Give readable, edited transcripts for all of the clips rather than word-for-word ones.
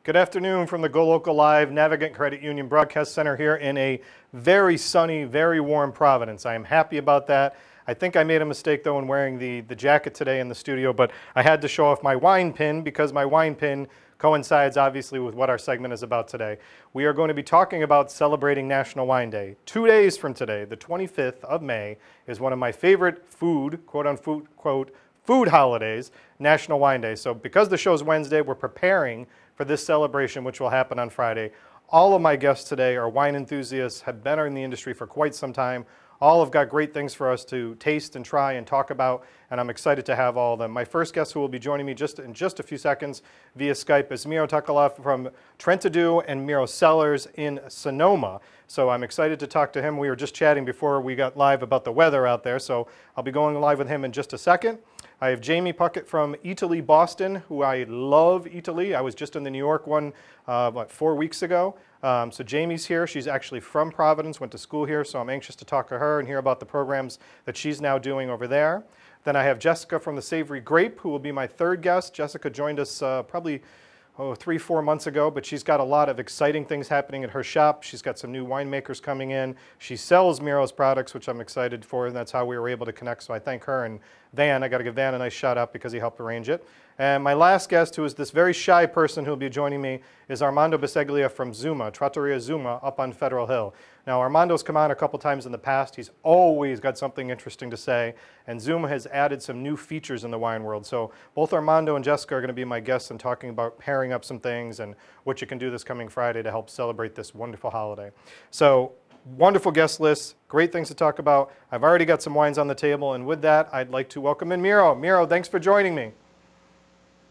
Good afternoon from the GoLocal Live Navigant Credit Union Broadcast Center here in a very sunny, very warm Providence. I am happy about that. I think I made a mistake though in wearing the jacket today in the studio, but I had to show off my wine pin because my wine pin coincides obviously with what our segment is about today. We are going to be talking about celebrating National Wine Day. 2 days from today, the 25th of May, is one of my favorite food, quote unquote, food holidays, National Wine Day. So because the show's Wednesday, we're preparing for this celebration, which will happen on Friday. All of my guests today are wine enthusiasts, have been in the industry for quite some time. All have got great things for us to taste and try and talk about, and I'm excited to have all of them. My first guest who will be joining me in just a few seconds via Skype is Miro Takala from Trentadue and Miro Cellars in Sonoma. So I'm excited to talk to him. We were just chatting before we got live about the weather out there, so I'll be going live with him in just a second. I have Jamie Puckett from Eataly, Boston, who I love Eataly. I was just in the New York one, 4 weeks ago. So Jamie's here. She's actually from Providence, went to school here, so I'm anxious to talk to her and hear about the programs that she's now doing over there. Then I have Jessica from the Savory Grape, who will be my third guest. Jessica joined us probably 3-4 months ago, but she's got a lot of exciting things happening at her shop. She's got some new winemakers coming in. She sells Miro's products, which I'm excited for, and that's how we were able to connect. So I thank her and Van. I got to give Van a nice shout out because he helped arrange it. And my last guest, who is this very shy person who will be joining me, is Armando Biseglia from Zuma, Trattoria Zuma, up on Federal Hill. Now, Armando's come on a couple times in the past. He's always got something interesting to say, and Zuma has added some new features in the wine world. So both Armando and Jessica are going to be my guests and talking about pairing up some things and what you can do this coming Friday to help celebrate this wonderful holiday. So wonderful guest list, great things to talk about. I've already got some wines on the table, and with that, I'd like to welcome in Miro. Miro, thanks for joining me.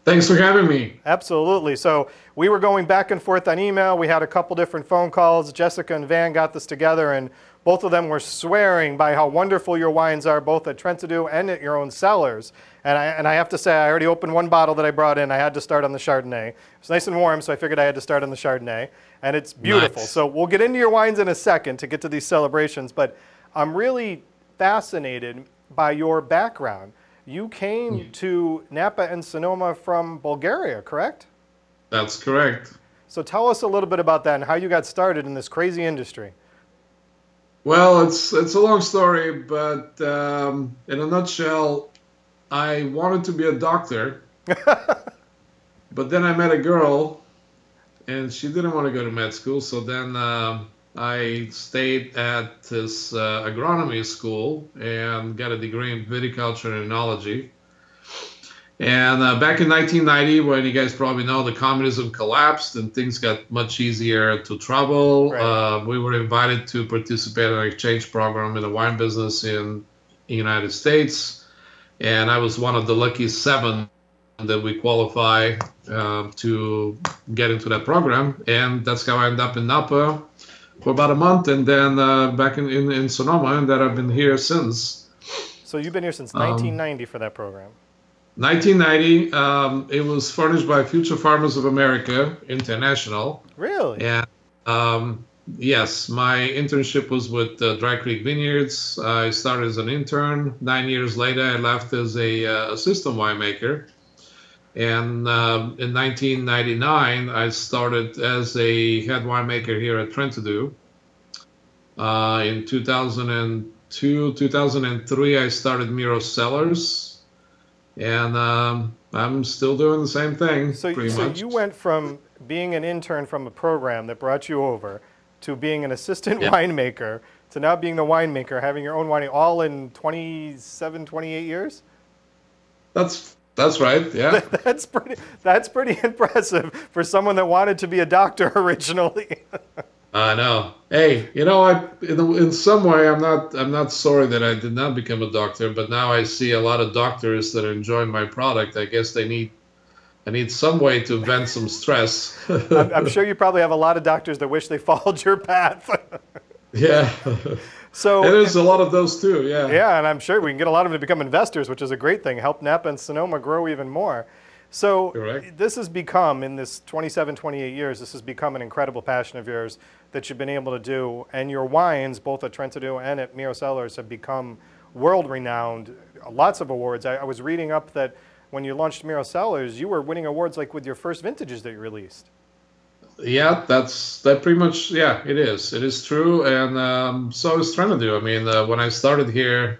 Thanks for having me. Absolutely. So we were going back and forth on email. We had a couple different phone calls. Jessica and Van got this together, and both of them were swearing by how wonderful your wines are, both at Trentadue and at your own cellars. And I have to say, I already opened one bottle that I brought in. I had to start on the Chardonnay. It's nice and warm, so I figured I had to start on the Chardonnay. And it's beautiful. Nice. So we'll get into your wines in a second to get to these celebrations, but I'm really fascinated by your background. You came to Napa and Sonoma from Bulgaria, correct? That's correct. So tell us a little bit about that and how you got started in this crazy industry. Well, it's a long story, but in a nutshell, I wanted to be a doctor, but then I met a girl, and she didn't want to go to med school, so then I stayed at this agronomy school and got a degree in viticulture and enology. And back in 1990, when you guys probably know the communism collapsed and things got much easier to travel, right. We were invited to participate in an exchange program in the wine business in the United States. And I was one of the lucky 7 that we qualify to get into that program. And that's how I ended up in Napa for about a month, and then back in Sonoma, and that I've been here since. So you've been here since 1990 for that program? 1990. It was furnished by Future Farmers of America International. Really? And yes, my internship was with Dry Creek Vineyards. I started as an intern. 9 years later, I left as a assistant winemaker. And in 1999, I started as a head winemaker here at Trentadue. In 2002, 2003, I started Miro Cellars. And I'm still doing the same thing, pretty much. So you went from being an intern from a program that brought you over to being an assistant winemaker to now being the winemaker, having your own winery, all in 27, 28 years? That's right, yeah. That's pretty impressive for someone that wanted to be a doctor originally. I know. Hey, you know what? In some way, I'm not sorry that I did not become a doctor, but now I see a lot of doctors that are enjoying my product. I guess I need some way to vent some stress. I'm sure you probably have a lot of doctors that wish they followed your path. Yeah. So there's a lot of those too, yeah. Yeah, and I'm sure we can get a lot of them to become investors, which is a great thing. Help Napa and Sonoma grow even more. So correct. This has become, in this 27, 28 years, this has become an incredible passion of yours that you've been able to do. And your wines, both at Trentadue and at Miro Cellars, have become world-renowned, lots of awards. I was reading up that when you launched Miro Cellars, you were winning awards like with your first vintages that you released. Yeah, that pretty much, yeah, it is. It is true. And so is trying to do. I mean, when I started here,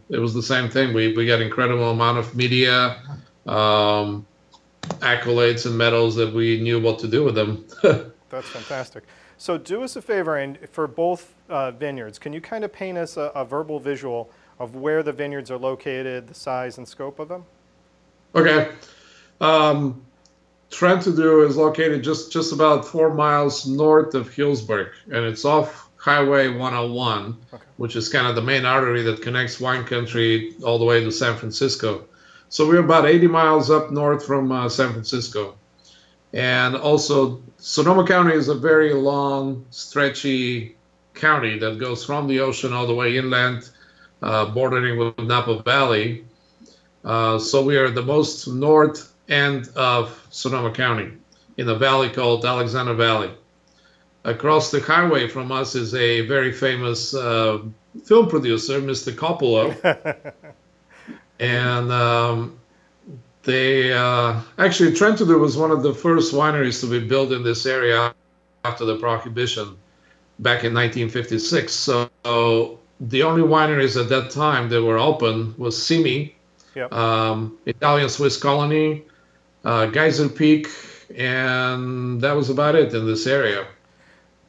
it was the same thing. We got incredible amount of media, um, accolades and medals that we knew what to do with them. That's fantastic. So do us a favor, and for both vineyards, can you kind of paint us a verbal visual of where the vineyards are located, the size and scope of them? Okay. Um, Trentadue is located just about 4 miles north of Hillsburg, and it's off Highway 101, Okay. which is kind of the main artery that connects wine country all the way to San Francisco. So we're about 80 miles up north from San Francisco. And also, Sonoma County is a very long, stretchy county that goes from the ocean all the way inland, bordering with Napa Valley. So we are the most north end of Sonoma County in a valley called Alexander Valley. Across the highway from us is a very famous film producer, Mr. Coppola. And they actually, Trentadue was one of the first wineries to be built in this area after the Prohibition back in 1956. So the only wineries at that time that were open was Simi, Yep. Italian Swiss Colony, Geyser Peak, and that was about it in this area.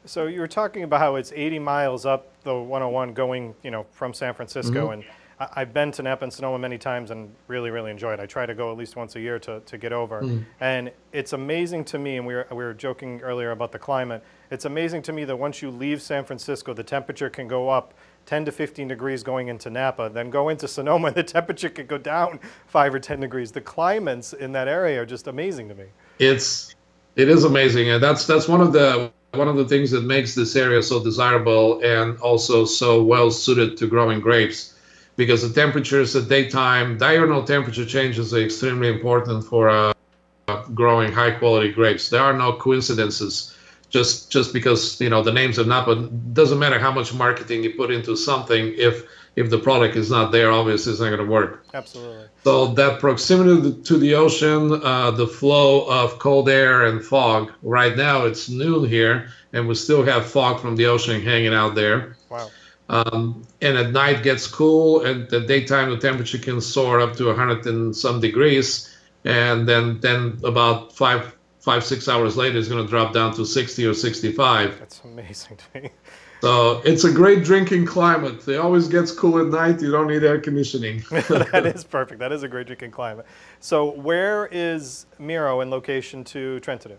So you were talking about how it's 80 miles up the 101 going, from San Francisco, and I've been to Napa and Sonoma many times and really, really enjoy it. I try to go at least once a year to get over. And it's amazing to me, and we were joking earlier about the climate, it's amazing to me that once you leave San Francisco, the temperature can go up 10 to 15 degrees going into Napa, then go into Sonoma, and the temperature could go down 5 or 10 degrees. The climates in that area are just amazing to me. It is amazing, and that's one of the things that makes this area so desirable and also so well suited to growing grapes, because the temperatures at daytime, diurnal temperature changes are extremely important for growing high quality grapes. There are no coincidences. Just because the names of Napa, doesn't matter how much marketing you put into something, if the product is not there, obviously it's not going to work. Absolutely. So that proximity to the ocean, the flow of cold air and fog. Right now it's noon here, and we still have fog from the ocean hanging out there. Wow. And at night gets cool, and at daytime the temperature can soar up to 100 and some degrees, and then about 5-6 hours later it's going to drop down to 60 or 65. That's amazing to me. So it's a great drinking climate. It always gets cool at night. You don't need air conditioning. That is perfect. That is a great drinking climate. So where is Miro in location to Trentadue?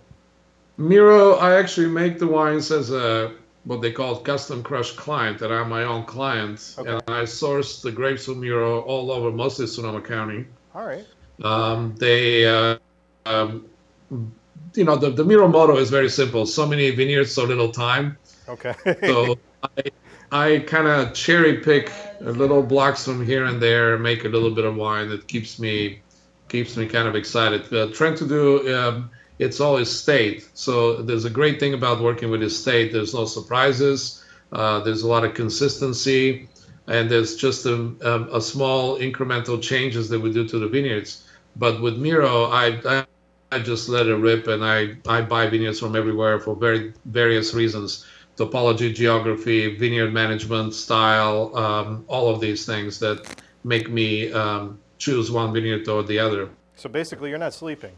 Miro, I actually make the wines as a what they call custom crush client, and I'm my own client. Okay. And I source the grapes from Miro all over, mostly Sonoma County. All right. The Miro motto is very simple: so many vineyards, so little time. Okay. So I kind of cherry pick little blocks from here and there, make a little bit of wine that keeps me kind of excited. Trentadue, it's all estate. So there's a great thing about working with estate. There's no surprises. There's a lot of consistency, and there's just a small incremental changes that we do to the vineyards. But with Miro, I just let it rip, and I buy vineyards from everywhere for very various reasons: topology, geography, vineyard management, style, all of these things that make me choose one vineyard or the other. So basically, you're not sleeping.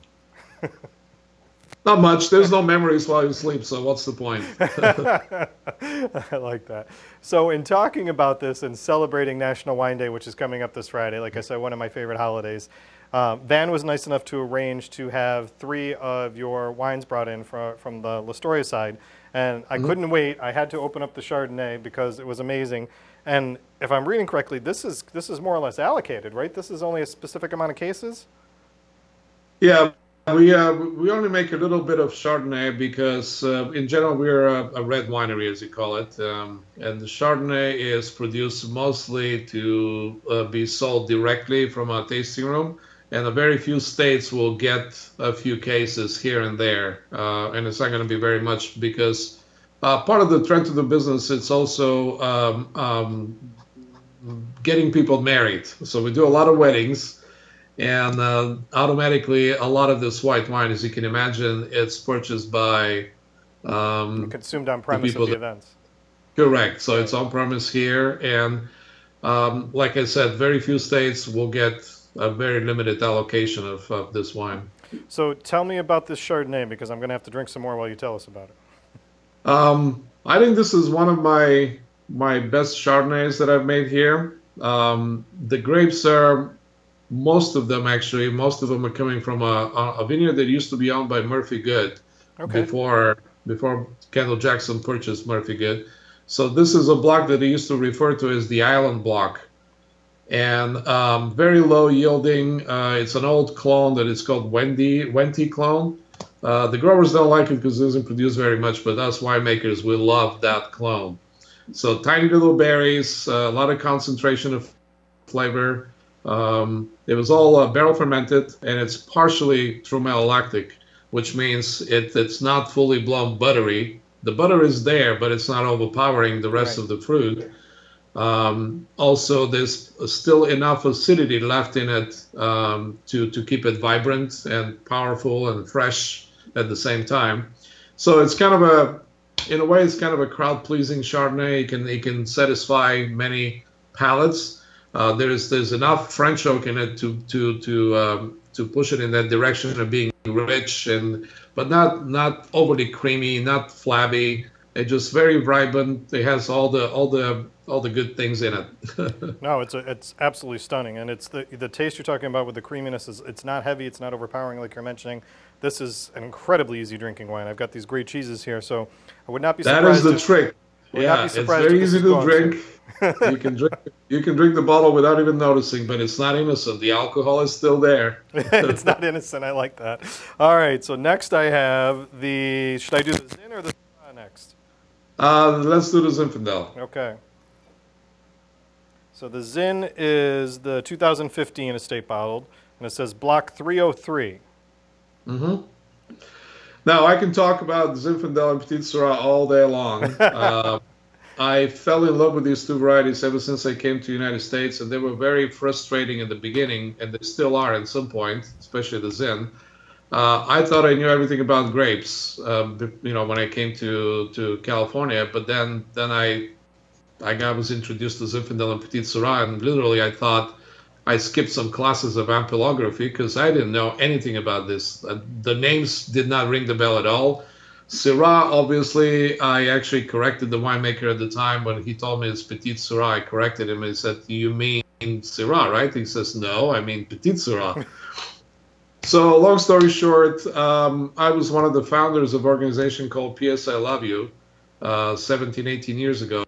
Not much. There's no memories while you sleep, so what's the point? I like that. So in talking about this and celebrating National Wine Day, which is coming up this Friday, like I said, one of my favorite holidays, Van was nice enough to arrange to have 3 of your wines brought in from the L'Astoria side. And I couldn't wait. I had to open up the Chardonnay because it was amazing. And if I'm reading correctly, this is more or less allocated, right? This is only a specific amount of cases? Yeah, we only make a little bit of Chardonnay because in general we're a red winery, as you call it, and the Chardonnay is produced mostly to be sold directly from a tasting room, and a very few states will get a few cases here and there, and it's not going to be very much because part of the Trentadue business, it's also getting people married. So we do a lot of weddings. And automatically, a lot of this white wine, as you can imagine, it's purchased by Consumed on The premise at people the that events. correct. So it's Right. on premise here, and like I said, very few states will get a very limited allocation of this wine. So tell me about this Chardonnay because I'm going to have to drink some more while you tell us about it. I think this is one of my best Chardonnays that I've made here. The grapes are most of them actually. Most of them are coming from a vineyard that used to be owned by Murphy Good Okay. before Kendall Jackson purchased Murphy Good. So this is a block that they used to refer to as the Island Block, and very low yielding. It's an old clone that is called Wenti clone. The growers don't like it because it doesn't produce very much, but us winemakers, we love that clone. So tiny little berries, a lot of concentration of flavor. It was all barrel fermented, and it's partially true malolactic, which means it's not fully blown buttery. The butter is there, but it's not overpowering the rest Right. of the fruit. Also, there's still enough acidity left in it to keep it vibrant and powerful and fresh at the same time. So it's kind of in a way, it's kind of a crowd-pleasing Chardonnay. It can satisfy many palates. There's enough French oak in it to push it in that direction of being rich but not overly creamy, not flabby. It's just very vibrant. It has all the good things in it. No, it's absolutely stunning, and it's the taste you're talking about with the creaminess is it's not heavy, it's not overpowering like you're mentioning. This is an incredibly easy drinking wine. I've got these great cheeses here, so I would not be That is surprised the if trick. would not Yeah, be it's surprised if very this easy is to gone drink. soon. You can drink the bottle without even noticing, but it's not innocent. The alcohol is still there. It's not innocent. I like that. All right, so next I have the. Should I do the Zin or the next? Let's do the Zinfandel. Okay. So the Zin is the 2015 estate bottled, and it says Block 303. hmm Now I can talk about Zinfandel and Petit Syrah all day long. I fell in love with these two varieties ever since I came to the United States, and they were very frustrating in the beginning, and they still are at some point, especially the Zin. I thought I knew everything about grapes, when I came to California, but then I was introduced to Zinfandel and Petit Syrah, and literally I thought I skipped some classes of ampelography because I didn't know anything about this. The names did not ring the bell at all. Syrah, obviously, I actually corrected the winemaker at the time when he told me it's Petit Syrah. I corrected him and he said, "You mean Syrah, right?" He says, "No, I mean Petit Syrah." So, long story short, I was one of the founders of an organization called PS I Love You 17, 18 years ago,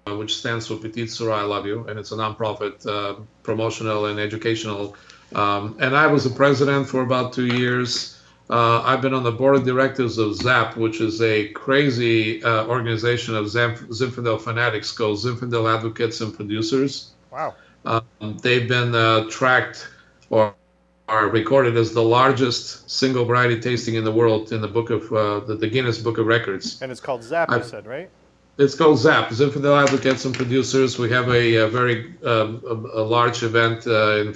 which stands for Petit Syrah I Love You, and it's a nonprofit promotional and educational. And I was the president for about 2 years. I've been on the board of directors of ZAP, which is a crazy organization of Zinfandel fanatics called Zinfandel Advocates and Producers. Wow. They've been tracked or are recorded as the largest single variety tasting in the world in the book of the Guinness Book of Records. And it's called Zap, you said, right? It's called ZAP, Zinfandel Advocates and Producers. We have a very a large event in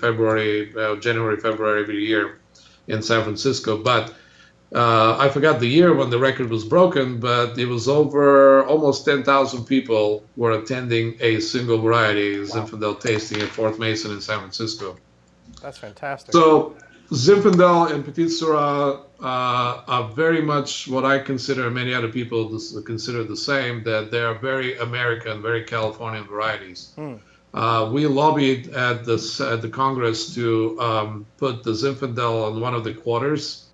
January, February every year in San Francisco. But I forgot the year when the record was broken, but it was over almost 10,000 people were attending a single variety Zinfandel tasting at Fort Mason in San Francisco. That's fantastic. So Zinfandel and Petit Syrah are very much what I consider, many other people consider the same, that they are very American, very Californian varieties. We lobbied at the Congress to put the Zinfandel on one of the quarters.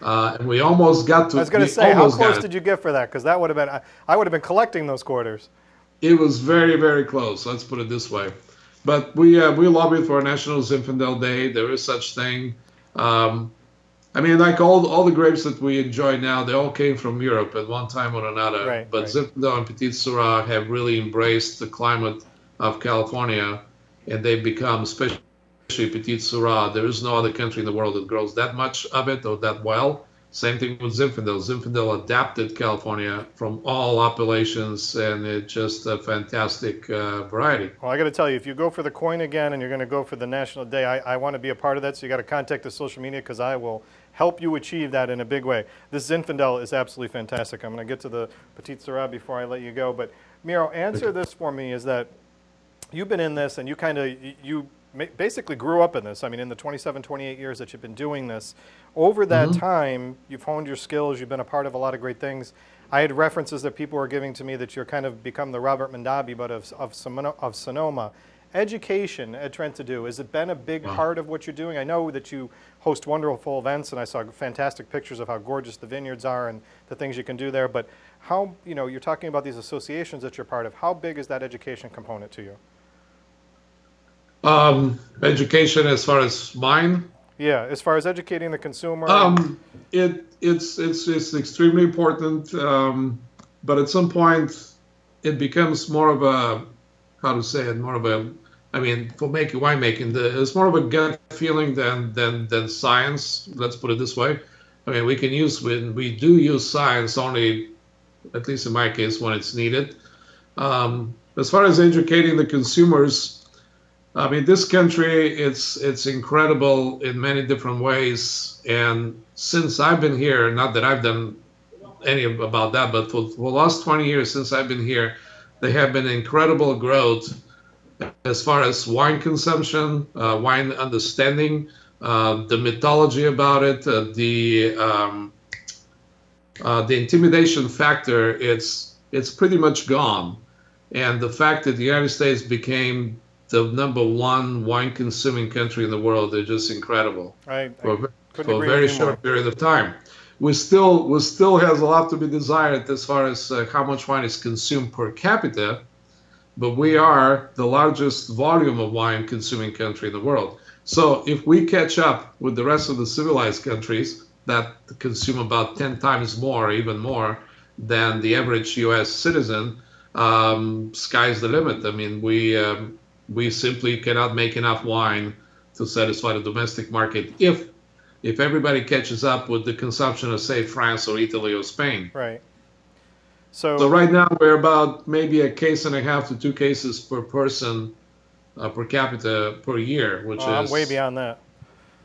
And we almost got to. I was going to say, how close did you get for that? Because that would have been, I would have been collecting those quarters. It was very, very close. Let's put it this way. But we lobbied for a National Zinfandel Day. There is such thing. I mean, like all the grapes that we enjoy now, they all came from Europe at one time or another. Right, but Zinfandel and Petit Syrah have really embraced the climate of California, and they've become, especially Petit Syrah, there is no other country in the world that grows that much of it or that well. Same thing with Zinfandel. Zinfandel adapted California from all appellations, and it's just a fantastic variety. Well, I got to tell you, if you go for the coin again and you're going to go for the National Day, I want to be a part of that, so you got to contact the social media because I will help you achieve that in a big way. This Zinfandel is absolutely fantastic. I'm going to get to the Petite Sirah before I let you go. But Miro, answer this for me, is that you've been in this and you basically grew up in this. I mean, in the 27, 28 years that you've been doing this, over that time, you've honed your skills, you've been a part of a lot of great things. I had references that people were giving to me that you're kind of become the Robert Mondavi, but of Sonoma. Education at Trentadue, has it been a big part of what you're doing? I know that you host wonderful events, and I saw fantastic pictures of how gorgeous the vineyards are and the things you can do there, but how, you're talking about these associations that you're part of. How big is that education component to you? Education as far as mine? Yeah, as far as educating the consumer. It's extremely important, but at some point it becomes more of a, how to say it, more of a, I mean, for winemaking, it's more of a gut feeling than science. Let's put it this way. I mean, we do use science only, at least in my case, when it's needed. As far as educating the consumers, I mean, this country, it's incredible in many different ways. And since I've been here, not that I've done any about that, but for the last 20 years since I've been here, there have been incredible growth as far as wine consumption, wine understanding, the mythology about it, the intimidation factor. It's pretty much gone. And the fact that the United States became the #1 wine consuming country in the world is just incredible. For a very short period of time. We still has a lot to be desired as far as how much wine is consumed per capita, but we are the largest volume of wine consuming country in the world. So if we catch up with the rest of the civilized countries that consume about 10 times more, even more, than the average U.S. citizen, sky's the limit. I mean, we simply cannot make enough wine to satisfy the domestic market if everybody catches up with the consumption of, say, France or Italy or Spain. Right. So right now we're about maybe 1.5 to 2 cases per person per capita per year, which is... I'm way beyond that.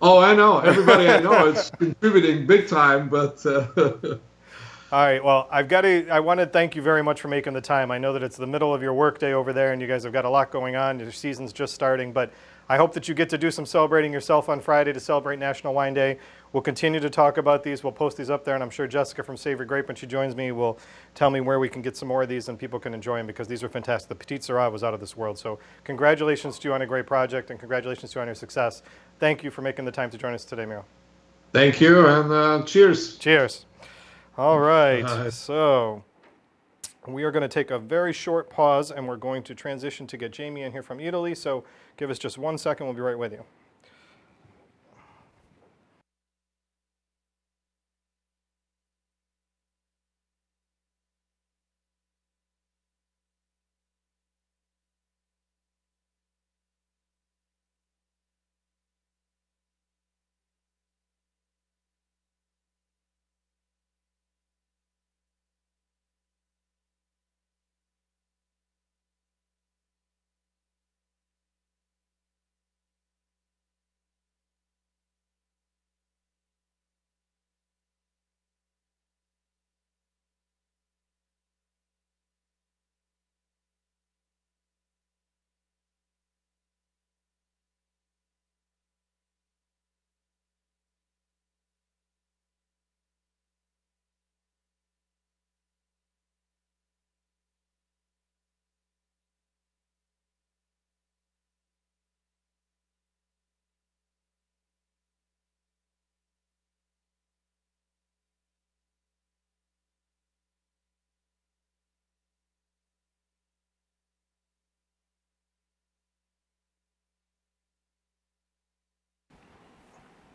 Oh, I know. Everybody I know is contributing big time, but... All right, well, I want to thank you very much for making the time. I know that it's the middle of your workday over there and you guys have got a lot going on. Your season's just starting, but I hope that you get to do some celebrating yourself on Friday to celebrate National Wine Day. We'll continue to talk about these. We'll post these up there, and I'm sure Jessica from Savory Grape, when she joins me, will tell me where we can get some more of these and people can enjoy them, because these are fantastic. The Petite Sirah was out of this world. So congratulations to you on a great project, and congratulations to you on your success. Thank you for making the time to join us today, Miro. Thank you, and cheers. Cheers. All right, so we are going to take a very short pause, and we're going to transition to get Jamie in here from Eataly. So give us just 1 second. We'll be right with you.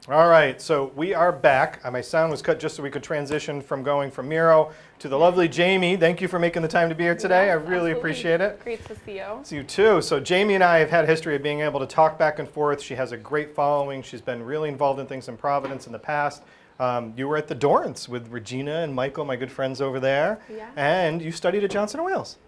All right, so we are back. My sound was cut just so we could transition from going from Miro to the lovely Jamie. Thank you for making the time to be here today. Yes, I really appreciate it. Great to see you. See you too. So Jamie and I have had a history of being able to talk back and forth. She has a great following. She's been really involved in things in Providence in the past. You were at the Dorrance with Regina and Michael, my good friends over there. Yeah. And you studied at Johnson & Wales.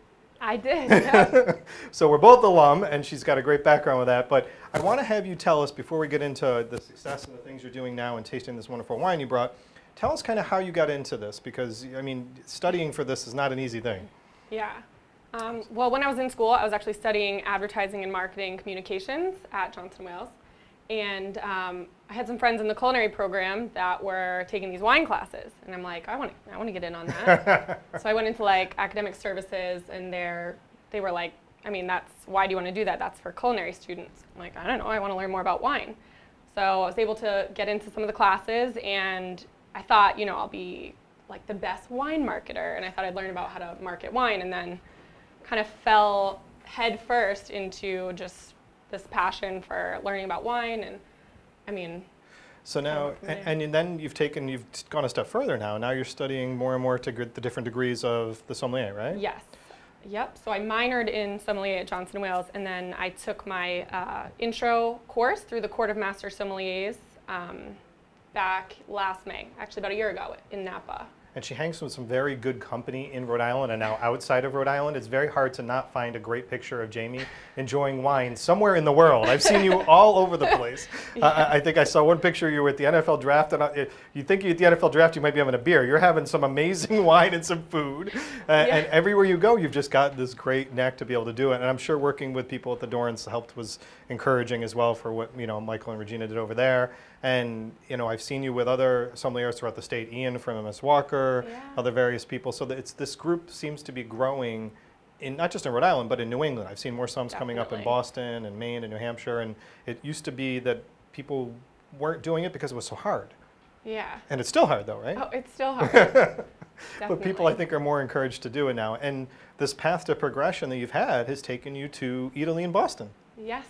I did, yeah. So we're both alum, and she's got a great background with that. But I want to have you tell us, before we get into the success and the things you're doing now and tasting this wonderful wine you brought, tell us kind of how you got into this, because, I mean, studying for this is not an easy thing. Yeah. Well, when I was in school, I was actually studying advertising and marketing communications at Johnson Wales. And I had some friends in the culinary program that were taking these wine classes, and I'm like, I want to get in on that. So I went into like academic services, and they were like, I mean, why do you want to do that? That's for culinary students. I'm like, I don't know, I want to learn more about wine. So I was able to get into some of the classes, and I thought, you know, I'll be like the best wine marketer, and I thought I'd learn about how to market wine, and then kind of fell head first into just this passion for learning about wine. And I mean, so now, and then you've gone a step further now. Now you're studying more and more to get the different degrees of the sommelier, right? Yes. Yep. So I minored in sommelier at Johnson Wales, and then I took my intro course through the Court of Master Sommeliers back last May, actually about a year ago in Napa. And she hangs with some very good company in Rhode Island and now outside of Rhode Island. It's very hard to not find a great picture of Jamie enjoying wine somewhere in the world. I've seen you all over the place. Yeah. I think I saw one picture you were at the NFL draft, and you think you're at the NFL draft, you might be having a beer. You're having some amazing wine and some food. Yeah. And everywhere you go, you've just got this great knack to be able to do it. And I'm sure working with people at the Dorrance was encouraging as well for what, you know, Michael and Regina did over there. And, you know, I've seen you with other sommeliers throughout the state, Ian from MS Walker, yeah, other various people. So this group seems to be growing, not just in Rhode Island, but in New England. I've seen more somms coming up in Boston and Maine and New Hampshire. And it used to be that people weren't doing it because it was so hard. Yeah. And it's still hard, though, right? Oh, it's still hard. But people, I think, are more encouraged to do it now. And this path to progression that you've had has taken you to Eataly in Boston. Yes.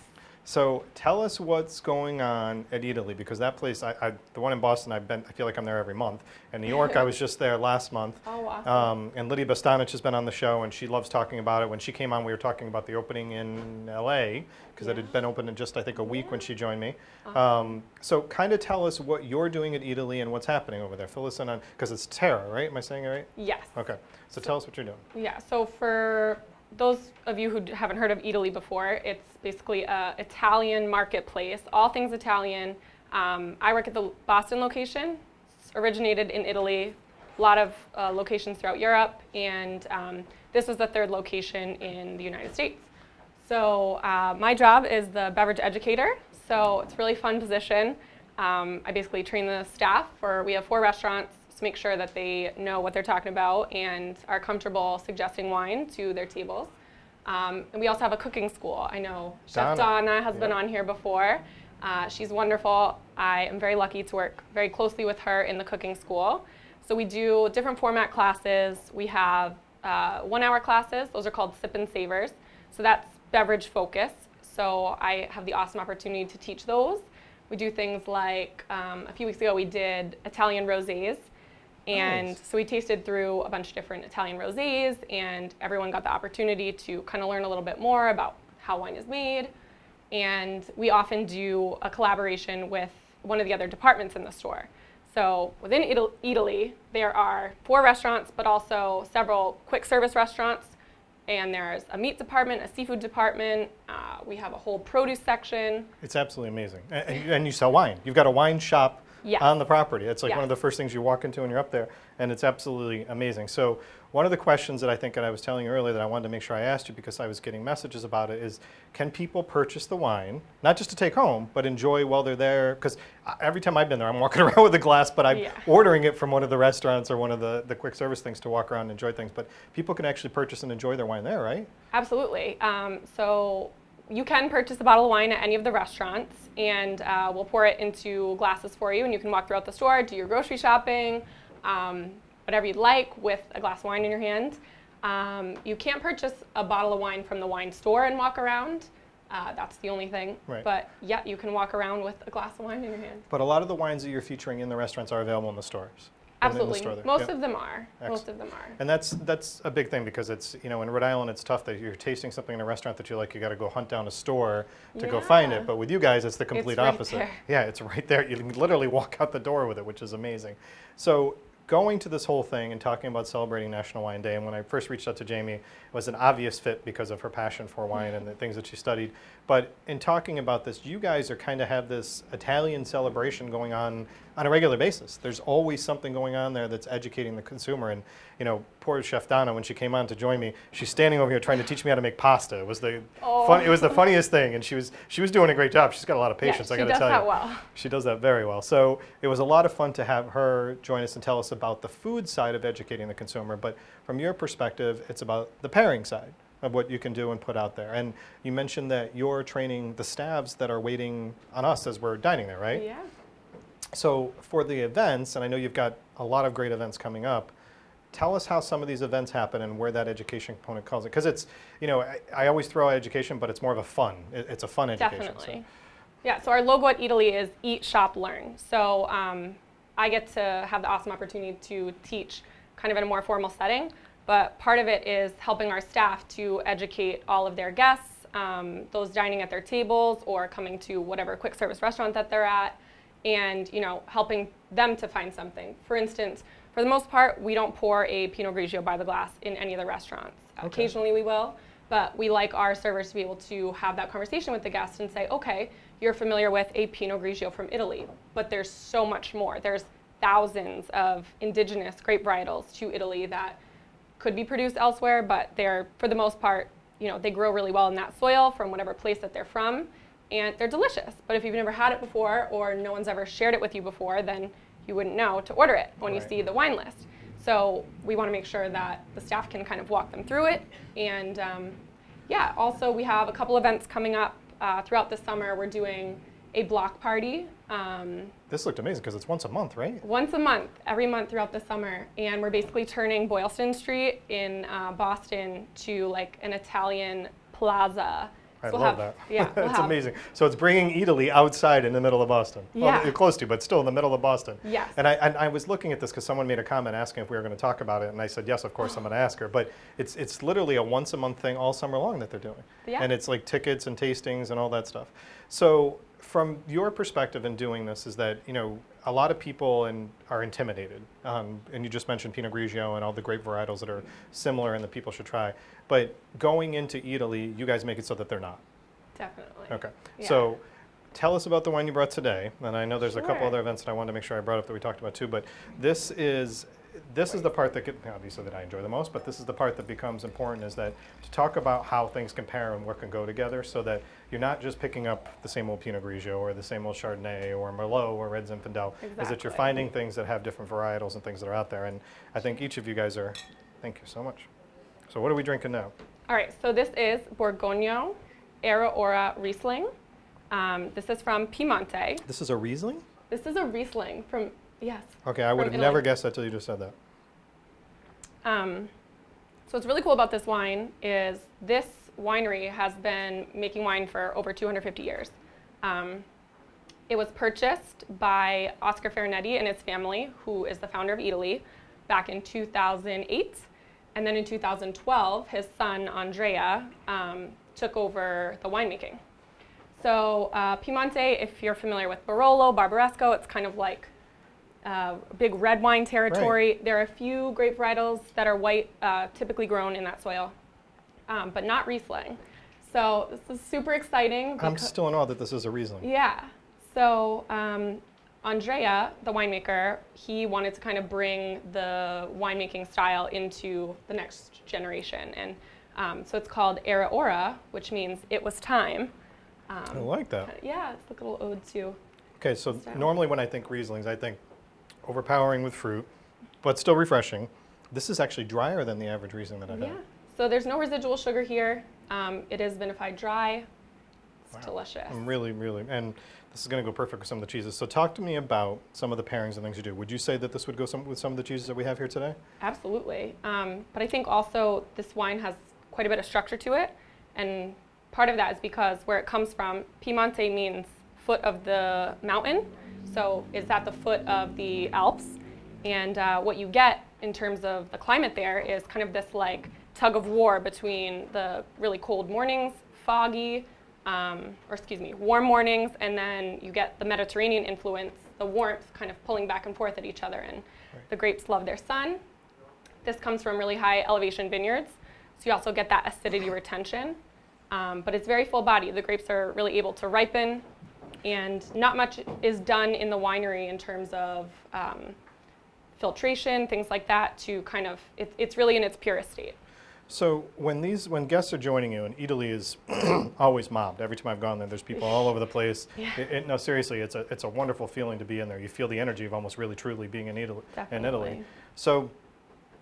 So tell us what's going on at Eataly, because that place, the one in Boston, I feel like I'm there every month. In New York, I was just there last month. Oh, awesome. And Lydia Bostanich has been on the show, and she loves talking about it. When she came on, we were talking about the opening in LA, because it had been open in just, I think, a week when she joined me. Awesome. So kind of tell us what you're doing at Eataly and what's happening over there. Fill us in on, because it's Terra, right? Am I saying it right? Yes. Okay. So tell us what you're doing. Yeah. So for those of you who haven't heard of Eataly before, it's basically an Italian marketplace, all things Italian. I work at the Boston location. It's originated in Italy, a lot of locations throughout Europe, and this is the third location in the United States. So my job is the beverage educator, so it's a really fun position. I basically train the staff we have 4 restaurants, to make sure that they know what they're talking about and are comfortable suggesting wine to their tables. And we also have a cooking school. I know Chef Donna has been on here before. She's wonderful. I am very lucky to work very closely with her in the cooking school. So we do different format classes. We have 1-hour classes. Those are called Sip and Savors. So that's beverage focused. So I have the awesome opportunity to teach those. We do things like, a few weeks ago we did Italian rosés. And so we tasted through a bunch of different Italian rosés, and everyone got the opportunity to kind of learn a little bit more about how wine is made. And we often do a collaboration with one of the other departments in the store. So within Eataly, there are 4 restaurants, but also several quick service restaurants. And there's a meat department, a seafood department. We have a whole produce section. It's absolutely amazing. And you sell wine. You've got a wine shop. Yes. On the property. It's like one of the first things you walk into when you're up there, and it's absolutely amazing. So one of the questions that I think, and I was telling you earlier that I wanted to make sure I asked you because I was getting messages about it, is can people purchase the wine, not just to take home, but enjoy while they're there? Because every time I've been there, I'm walking around with a glass, but I'm ordering it from one of the restaurants or one of the quick service things to walk around and enjoy things. But people can actually purchase and enjoy their wine there, right? Absolutely. So you can purchase a bottle of wine at any of the restaurants, and we'll pour it into glasses for you, and you can walk throughout the store, do your grocery shopping, whatever you'd like with a glass of wine in your hand. You can't purchase a bottle of wine from the wine store and walk around. That's the only thing. Right. But yeah, you can walk around with a glass of wine in your hand. But a lot of the wines that you're featuring in the restaurants are available in the stores. Absolutely. Most of them are. Excellent. Most of them are. And that's a big thing because it's, you know, in Rhode Island it's tough that you're tasting something in a restaurant that you like, you got to go hunt down a store to go find it. But with you guys, it's the complete opposite. There. Yeah, it's right there. You can literally walk out the door with it, which is amazing. So going to this whole thing and talking about celebrating National Wine Day, and when I first reached out to Jamie, it was an obvious fit because of her passion for wine and the things that she studied. But in talking about this, you guys are kind of have this Italian celebration going on a regular basis. There's always something going on there that's educating the consumer. And you know, poor Chef Donna, when she came on to join me, she's standing over here trying to teach me how to make pasta. It was the it was the funniest thing, and she was doing a great job. She's got a lot of patience. Yeah, I got to tell you, she does that well. She does that very well. So it was a lot of fun to have her join us and tell us about the food side of educating the consumer. But from your perspective, it's about the pairing side of what you can do and put out there. And you mentioned that you're training the staffs that are waiting on us as we're dining there, right? Yeah. So for the events, and I know you've got a lot of great events coming up, tell us how some of these events happen and where that education component comes in. Because it's, you know, I always throw out education, but it's more of a fun. It's a fun education. Definitely. So. Yeah, so our logo at Eataly is Eat, Shop, Learn. So I get to have the awesome opportunity to teach kind of in a more formal setting, but part of it is helping our staff to educate all of their guests, those dining at their tables or coming to whatever quick service restaurant that they're at, and you know, helping them to find something. For instance, for the most part, we don't pour a Pinot Grigio by the glass in any of the restaurants. Okay. Occasionally we will, but we like our servers to be able to have that conversation with the guests and say, okay, you're familiar with a Pinot Grigio from Italy, but there's so much more. There's thousands of indigenous grape varietals to Italy that could be produced elsewhere, but they're, for the most part, you know, they grow really well in that soil from whatever place that they're from, and they're delicious. But if you've never had it before or no one's ever shared it with you before, then you wouldn't know to order it when you see the wine list. So we want to make sure that the staff can kind of walk them through it. And yeah, also we have a couple events coming up throughout the summer. We're doing a block party. This looked amazing because it's once a month, right? Once a month, every month throughout the summer. And we're basically turning Boylston Street in Boston to like an Italian plaza. I love that. Yeah, it's amazing. So it's bringing Eataly outside in the middle of Boston. Yeah. Well, you're close to, but still in the middle of Boston. Yes. And I was looking at this because someone made a comment asking if we were going to talk about it, and I said, yes, of course, I'm going to ask her. But it's literally a once a month thing all summer long that they're doing. Yeah. And it's like tickets and tastings and all that stuff. So from your perspective in doing this is that, you know, a lot of people are intimidated. And you just mentioned Pinot Grigio and all the grape varietals that are similar and that people should try. But going into Eataly, you guys make it so that they're not. Definitely. Okay. Yeah. So tell us about the wine you brought today. And I know there's a couple Sure. other events that I wanted to make sure I brought up that we talked about too. But this is the part that obviously that I enjoy the most, but this is the part that becomes important, is that to talk about how things compare and what can go together so that you're not just picking up the same old Pinot Grigio or the same old Chardonnay or Merlot or Red Zinfandel, is that you're finding things that have different varietals and things that are out there. And I think each of you guys are, thank you so much. So what are we drinking now? All right, so this is Borgogno Era Ora Riesling. This is from Piemonte. This is a Riesling? This is a Riesling from, yes. Okay, I would have never guessed that until you just said that. So what's really cool about this wine is this winery has been making wine for over 250 years. It was purchased by Oscar Farinetti and his family, who is the founder of Eataly, back in 2008. And then in 2012, his son, Andrea, took over the winemaking. So Piemonte, if you're familiar with Barolo, Barbaresco, it's kind of like big red wine territory. Right. There are a few grape varietals that are white, typically grown in that soil, but not Riesling. So this is super exciting. I'm still in awe that this is a Riesling. Yeah. So Andrea, the winemaker, he wanted to kind of bring the winemaking style into the next generation. And so it's called Era Ora, which means it was time. I like that. Yeah, it's like a little ode to. Okay, so normally when I think Rieslings, I think overpowering with fruit, but still refreshing. This is actually drier than the average Riesling that I've had. Yeah, so there's no residual sugar here. It is vinified dry. It's delicious. I'm really, and this is going to go perfect with some of the cheeses. So talk to me about some of the pairings and things you do. Would you say that this would go with some of the cheeses that we have here today? Absolutely. But I think also this wine has quite a bit of structure to it. And part of that is because where it comes from, Piemonte means foot of the mountain. So it's at the foot of the Alps. And what you get in terms of the climate there is kind of this like tug of war between the really cold mornings, foggy, warm mornings, and then you get the Mediterranean influence the warmth kind of pulling back and forth at each other, and the grapes love their sun. This comes from really high elevation vineyards, so you also get that acidity retention, but it's very full body. The grapes are really able to ripen, and not much is done in the winery in terms of filtration, things like that, to kind of, it's really in its purest state. So when guests are joining you, and Eataly is always mobbed. Every time I've gone there, there's people all over the place. Yeah. No, seriously, it's a wonderful feeling to be in there. You feel the energy of almost really truly being in Italy. Definitely. In Italy. So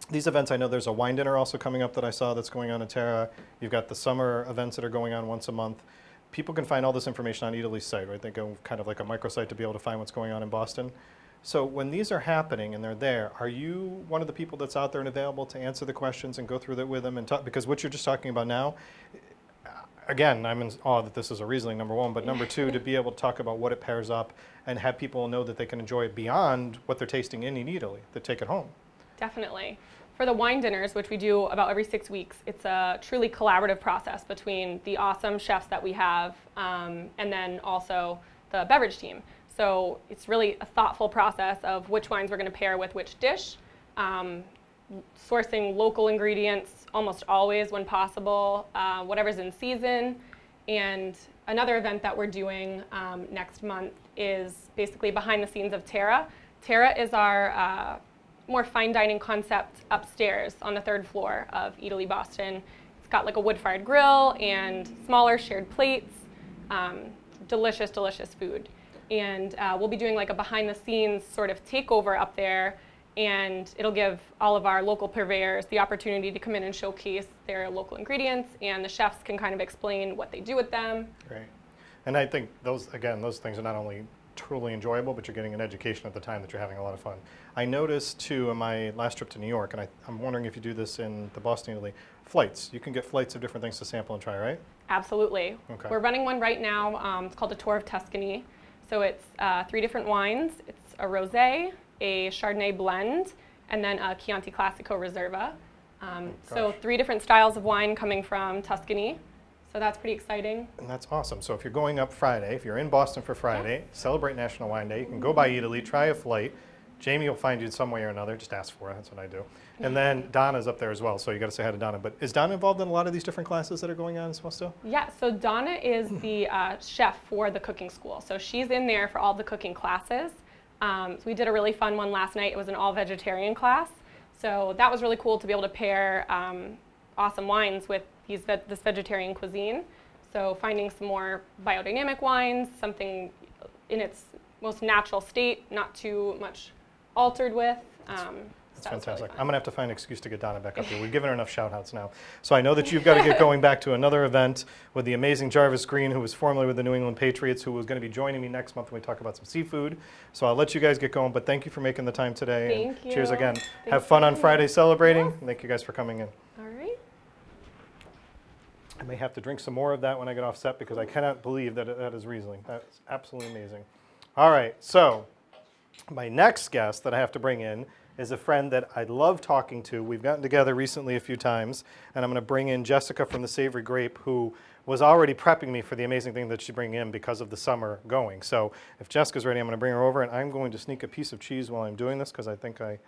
these events, I know there's a wine dinner also coming up that I saw that's going on at Terra. You've got the summer events that are going on once a month. People can find all this information on Eataly's site, right? They go kind of like a microsite to be able to find what's going on in Boston. So when these are happening and they're there, are you one of the people that's out there and available to answer the questions and go through that with them and talk? Because what you're just talking about now, again, I'm in awe that this is a Riesling, number one, but number two, to be able to talk about what it pairs up and have people know that they can enjoy it beyond what they're tasting in Italy, to take it home. Definitely. For the wine dinners, which we do about every 6 weeks, it's a truly collaborative process between the awesome chefs that we have and then also the beverage team. So it's really a thoughtful process of which wines we're going to pair with which dish, sourcing local ingredients almost always when possible, whatever's in season. And another event that we're doing next month is basically behind the scenes of Terra. Terra is our more fine dining concept upstairs on the 3rd floor of Eataly Boston. It's got like a wood-fired grill and smaller shared plates, delicious, delicious food. And we'll be doing like a behind-the-scenes sort of takeover up there, and it'll give all of our local purveyors the opportunity to come in and showcase their local ingredients, and the chefs can kind of explain what they do with them. Great. And I think those things are not only truly enjoyable, but you're getting an education at the time that you're having a lot of fun. I noticed too on my last trip to New York, and I'm wondering if you do this in the Boston, Italy, flights. You can get flights of different things to sample and try, right? Absolutely. Okay. We're running one right now. It's called a Tour of Tuscany. So it's 3 different wines. It's a rosé, a Chardonnay blend, and then a Chianti Classico Reserva. So 3 different styles of wine coming from Tuscany. So that's pretty exciting. And that's awesome. So if you're going up Friday, if you're in Boston for Friday, celebrate National Wine Day, you can go by Eataly, try a flight. Jamie will find you some way or another. Just ask for it. That's what I do. And then Donna's up there as well, so you got to say hi to Donna. But is Donna involved in a lot of these different classes that are going on as well still? Yeah, so Donna is the chef for the cooking school. So she's in there for all the cooking classes. So we did a really fun one last night. It was an all-vegetarian class. So that was really cool to be able to pair awesome wines with this vegetarian cuisine. So finding some more biodynamic wines, something in its most natural state, not too much altered with. That's fantastic. Really I'm going to have to find an excuse to get Donna back up here. We've given her enough shout-outs now. So I know that you've got to get going back to another event with the amazing Jarvis Green, who was formerly with the New England Patriots, who was going to be joining me next month when we talk about some seafood. So I'll let you guys get going, but thank you for making the time today. Thank you. Cheers again. Thanks Have fun on for Friday celebrating. Yes. Thank you guys for coming in. All right. I may have to drink some more of that when I get off set because I cannot believe that that is Riesling. That's absolutely amazing. All right, so my next guest that I have to bring in is a friend that I love talking to. We've gotten together recently a few times, and I'm going to bring in Jessica from the Savory Grape, who was already prepping me for the amazing thing that she'd bring in because of the summer going. So if Jessica's ready, I'm going to bring her over, and I'm going to sneak a piece of cheese while I'm doing this because I think I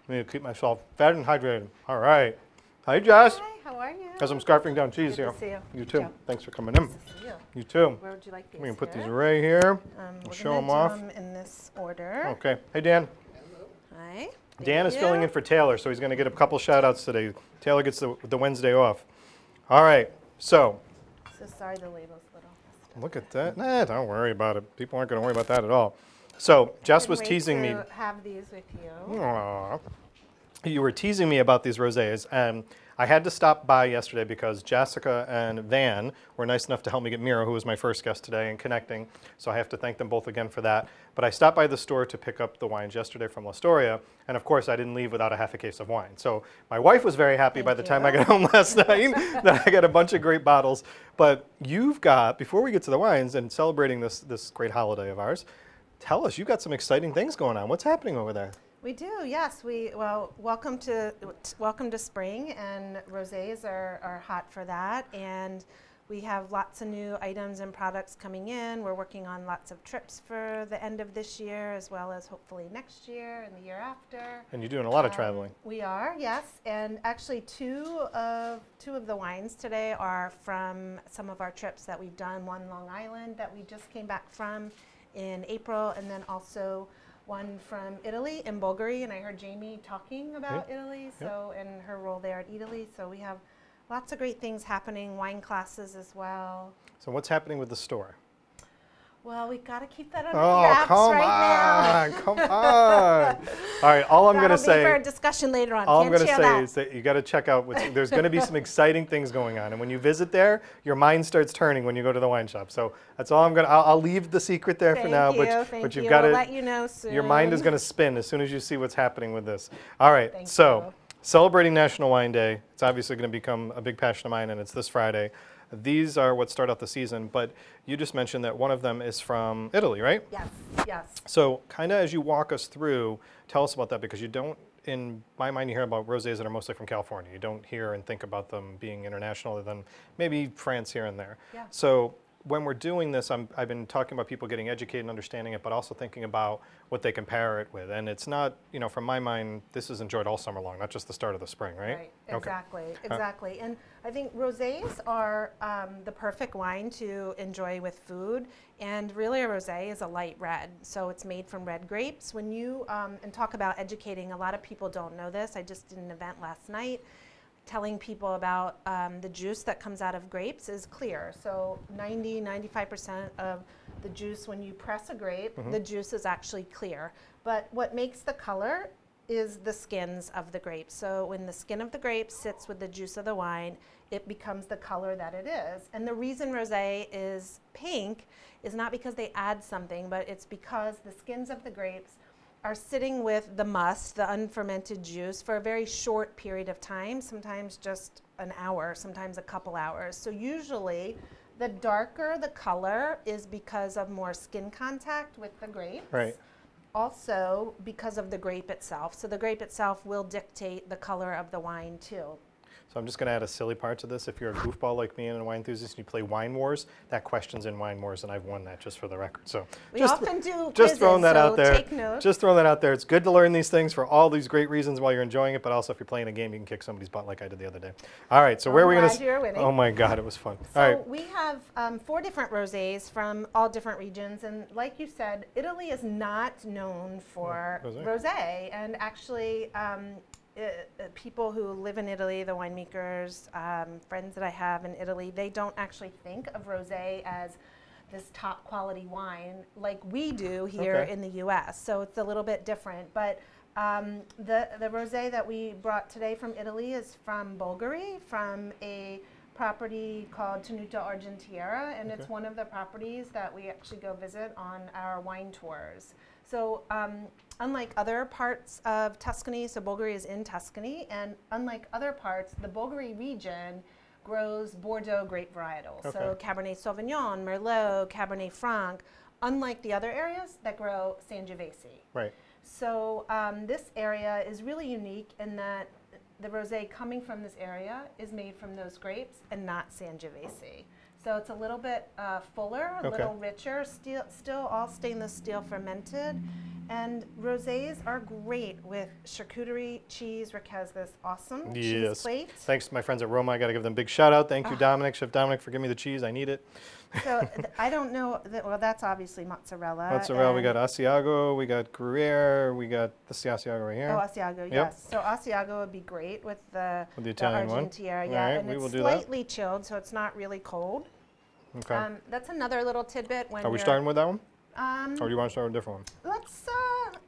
need to keep myself fed and hydrated. All right. Hi, Jess. Hi, how are you? As I'm scarfing down cheese Good here. to see you. You too. Joe. Thanks for coming in. Nice to see you. You too. Where would you like these? We can put these Here? right here. We're Show gonna them off. do them in this order. Okay. Hey, Dan. Hi. Dan is Thank filling you. in for Taylor, so he's going to get a couple shout-outs today. Taylor gets the Wednesday off. All right. So So sorry the label's a little messed up. look at that. Nah, don't worry about it. People aren't going to worry about that at all. So Jess was Couldn't wait teasing me. to have these with you. Aww. You were teasing me about these rosés, and I had to stop by yesterday because Jessica and Van were nice enough to help me get Mira, who was my first guest today, and connecting. So I have to thank them both again for that. But I stopped by the store to pick up the wines yesterday from La Storia, and of course I didn't leave without a half a case of wine. So my wife was very happy by the time I got home last night that I got a bunch of great bottles. But you've got, before we get to the wines and celebrating this great holiday of ours, tell us, you've got some exciting things going on. What's happening over there? We do, yes. Welcome to spring, and rosés are hot for that. And We have lots of new items and products coming in. We're working on lots of trips for the end of this year, as well as hopefully next year and the year after. And you're doing a lot of traveling. We are, yes. And actually two of the wines today are from some of our trips that we've done. One Long Island that we just came back from in April, and then also one from Italy in Bulgari. And I heard Jamie talking about Italy, so and her role there at Eataly. So we have lots of great things happening, wine classes as well. So what's happening with the store? Well, we got to keep that under wraps right now. Come on. All right, all I'm going to say. That'll be for a discussion later on. All I'm going to say is that you got to check out there's going to be some exciting things going on, and when you visit there, your mind starts turning when you go to the wine shop. So that's all I'm going to. I'll leave the secret there for now, but you've got to. I'll let you know soon. Your mind is going to spin as soon as you see what's happening with this. All right, so celebrating National Wine Day. It's obviously going to become a big passion of mine, and it's this Friday. These are what start out the season, but you just mentioned that one of them is from Italy, right? Yes, yes. So kind of as you walk us through, tell us about that, because you don't, in my mind, you hear about rosés that are mostly from California. You don't hear and think about them being international, other than maybe France here and there. Yeah. So when we're doing this, I've been talking about people getting educated and understanding it, but also thinking about what they compare it with. And it's not, from my mind, this is enjoyed all summer long, not just the start of the spring, right? Right, exactly, exactly. And I think rosés are the perfect wine to enjoy with food. And really a rosé is a light red. So it's made from red grapes. When you, and talk about educating, a lot of people don't know this. I just did an event last night telling people about the juice that comes out of grapes is clear. So 95% of the juice, when you press a grape, the juice is actually clear. But what makes the color is the skins of the grapes. So when the skin of the grape sits with the juice of the wine, it becomes the color that it is. And the reason rosé is pink is not because they add something, but it's because the skins of the grapes are sitting with the must, the unfermented juice, for a very short period of time, sometimes just an hour, sometimes a couple hours. So usually the darker the color is because of more skin contact with the grapes. Right. Also because of the grape itself. So the grape itself will dictate the color of the wine too. So I'm just going to add a silly part to this. If you're a goofball like me and a wine enthusiast and you play Wine Wars, that question's in Wine Wars, and I've won that, just for the record. So we often do just throwing that out there. Take notes. Just throwing that out there. It's good to learn these things for all these great reasons while you're enjoying it, but also if you're playing a game, you can kick somebody's butt like I did the other day. All right, so where are we going to? Oh my God, it was fun. So all right. We have 4 different rosés from all different regions, and like you said, Italy is not known for rosé, and actually. People who live in Italy, the winemakers, friends that I have in Italy, they don't actually think of rosé as this top quality wine like we do here in the US. So it's a little bit different. But the rosé that we brought today from Italy is from Bulgari, from a property called Tenuta Argentiera, and it's one of the properties that we actually go visit on our wine tours. So unlike other parts of Tuscany, so Bulgari is in Tuscany, and unlike other parts, the Bulgari region grows Bordeaux grape varietals. So Cabernet Sauvignon, Merlot, Cabernet Franc, unlike the other areas that grow Sangiovese. Right. So this area is really unique in that the rosé coming from this area is made from those grapes and not Sangiovese. So it's a little bit fuller, a little richer, still all stainless steel fermented. And rosés are great with charcuterie, cheese. Rick has this awesome cheese plate. Thanks to my friends at Roma. I got to give them a big shout out. Thank you, Dominic, Chef Dominic, for giving me the cheese. I need it. So I don't know, well, that's obviously mozzarella. Mozzarella, we got Asiago, we got Gruyere, we got this Asiago right here. Oh, Asiago, yes. So Asiago would be great with the Italian one. Argentiera, yeah, and it's slightly chilled, so it's not really cold. Okay. That's another little tidbit when Are we starting with that one? Or do you want to start with a different one? Let's,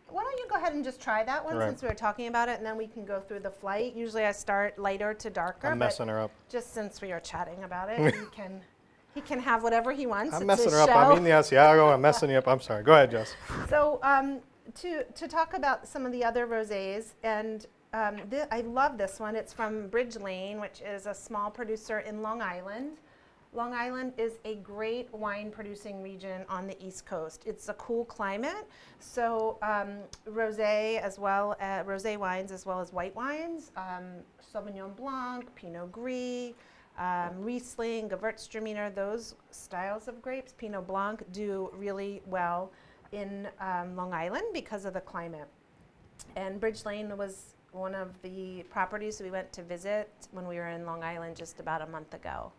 why don't you go ahead and just try that one since we were talking about it, and then we can go through the flight. Usually I start lighter to darker. I'm messing her up. Just since we are chatting about it, he can have whatever he wants. I'm messing her up. I mean the Asiago. I'm messing you up. I'm sorry. Go ahead, Jess. So to talk about some of the other rosés, and I love this one. It's from Bridge Lane, which is a small producer in Long Island. Long Island is a great wine producing region on the East Coast. It's a cool climate, so rosé wines as well as white wines, Sauvignon Blanc, Pinot Gris, Riesling, Gewürztraminer, those styles of grapes, Pinot Blanc, do really well in Long Island because of the climate. And Bridge Lane was one of the properties we went to visit when we were in Long Island just about a month ago.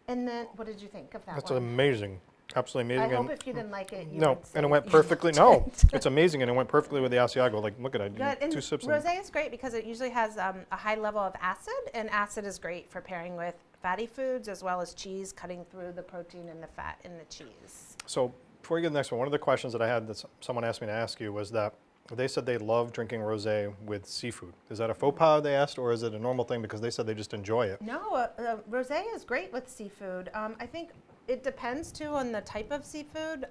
And then, what did you think of that That's one? amazing. Absolutely amazing. I hope if you didn't like it, you no, would say and it went you perfectly. liked No, it. it's amazing, and it went perfectly with the Asiago. Like, look at it. Good. And 2 sips. rosé is great because it usually has a high level of acid, and acid is great for pairing with fatty foods as well as cheese, cutting through the protein and the fat in the cheese. So before we get to the next one of the questions that I had that someone asked me to ask you was that they said they love drinking rosé with seafood. Is that a faux pas they asked, or is it a normal thing because they said they just enjoy it? No, rosé is great with seafood. I think it depends too on the type of seafood.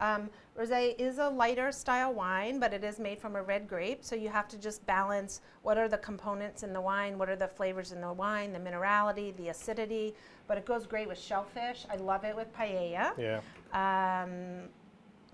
Rosé is a lighter style wine, but it is made from a red grape, so you have to just balance what are the components in the wine, what are the flavors in the wine, the minerality, the acidity, but it goes great with shellfish. I love it with paella. Yeah.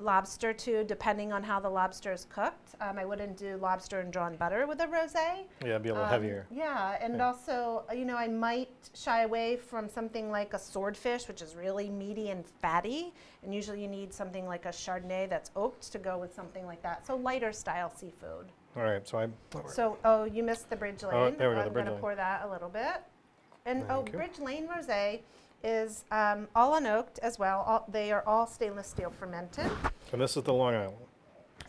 Lobster too, depending on how the lobster is cooked. I wouldn't do lobster and drawn butter with a rosé. Yeah, it'd be a little heavier. Yeah, and also, you know, I might shy away from something like a swordfish, which is really meaty and fatty. And usually you need something like a Chardonnay that's oaked to go with something like that. So lighter style seafood. All right, so Oh, you missed the Bridge Lane. Oh, there we go, the I'm Bridge going to Lane. pour that a little bit. And Thank you. Bridge Lane Rosé is all unoaked as well. They are all stainless steel fermented. And this is the Long Island.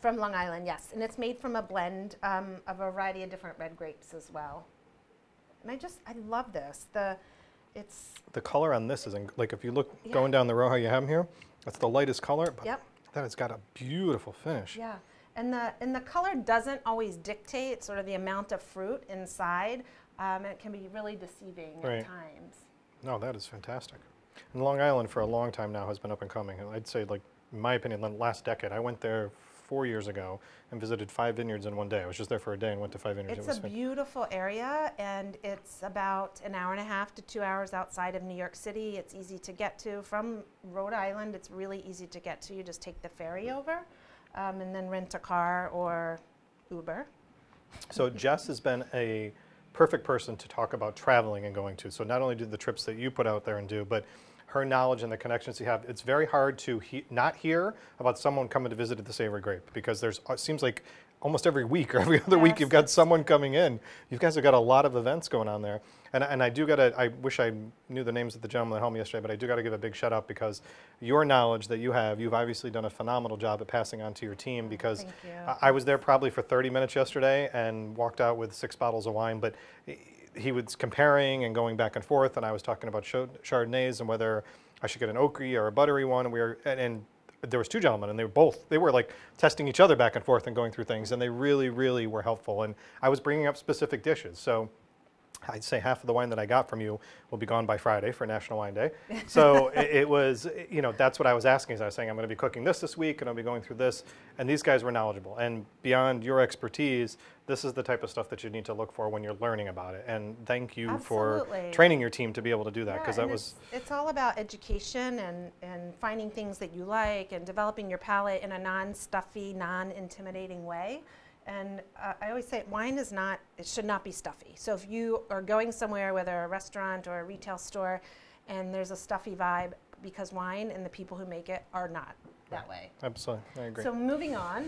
From Long Island, yes. And it's made from a blend of a variety of different red grapes as well. And I love this. The color on this is, like if you look Yeah. going down the row how you have them here, that's the lightest color, but Yep. that has got a beautiful finish. Yeah. And the color doesn't always dictate sort of the amount of fruit inside. It can be really deceiving Right. at times. No, that is fantastic. And Long Island for a long time now has been up and coming. I'd say, like, in my opinion, the last decade. I went there 4 years ago and visited 5 vineyards in one day. I was just there for a day and went to 5 vineyards. It's a beautiful area, and it's about an hour and a half to 2 hours outside of New York City. It's easy to get to. From Rhode Island, it's really easy to get to. You just take the ferry over and then rent a car or Uber. So Jess has been a perfect person to talk about traveling and going to. So not only do the trips that you put out there and do, but her knowledge and the connections you have. It's very hard to not hear about someone coming to visit at the Savory Grape, because it seems like almost every week or every other week you've got someone coming in. You guys have got a lot of events going on there. And I wish I knew the names of the gentlemen that helped me yesterday, but I do got to give a big shout out, because your knowledge that you've obviously done a phenomenal job at passing on to your team, because Thank you. I was there probably for 30 minutes yesterday and walked out with 6 bottles of wine, but he was comparing and going back and forth, and I was talking about Chardonnays and whether I should get an oaky or a buttery one, and there was 2 gentlemen, and they were like testing each other back and forth and going through things, and they really, really were helpful. And I was bringing up specific dishes, so I'd say half of the wine that I got from you will be gone by Friday for National Wine Day. So it was, that's what I was asking. Is I was saying, I'm going to be cooking this week, and I'll be going through this. And these guys were knowledgeable. And beyond your expertise, this is the type of stuff that you need to look for when you're learning about it. And thank you for training your team to be able to do that, because it's all about education and finding things that you like and developing your palate in a non-stuffy, non-intimidating way. And I always say it should not be stuffy. So if you are going somewhere, whether a restaurant or a retail store, and there's a stuffy vibe, because wine and the people who make it are not that way. Absolutely, I agree. So moving on,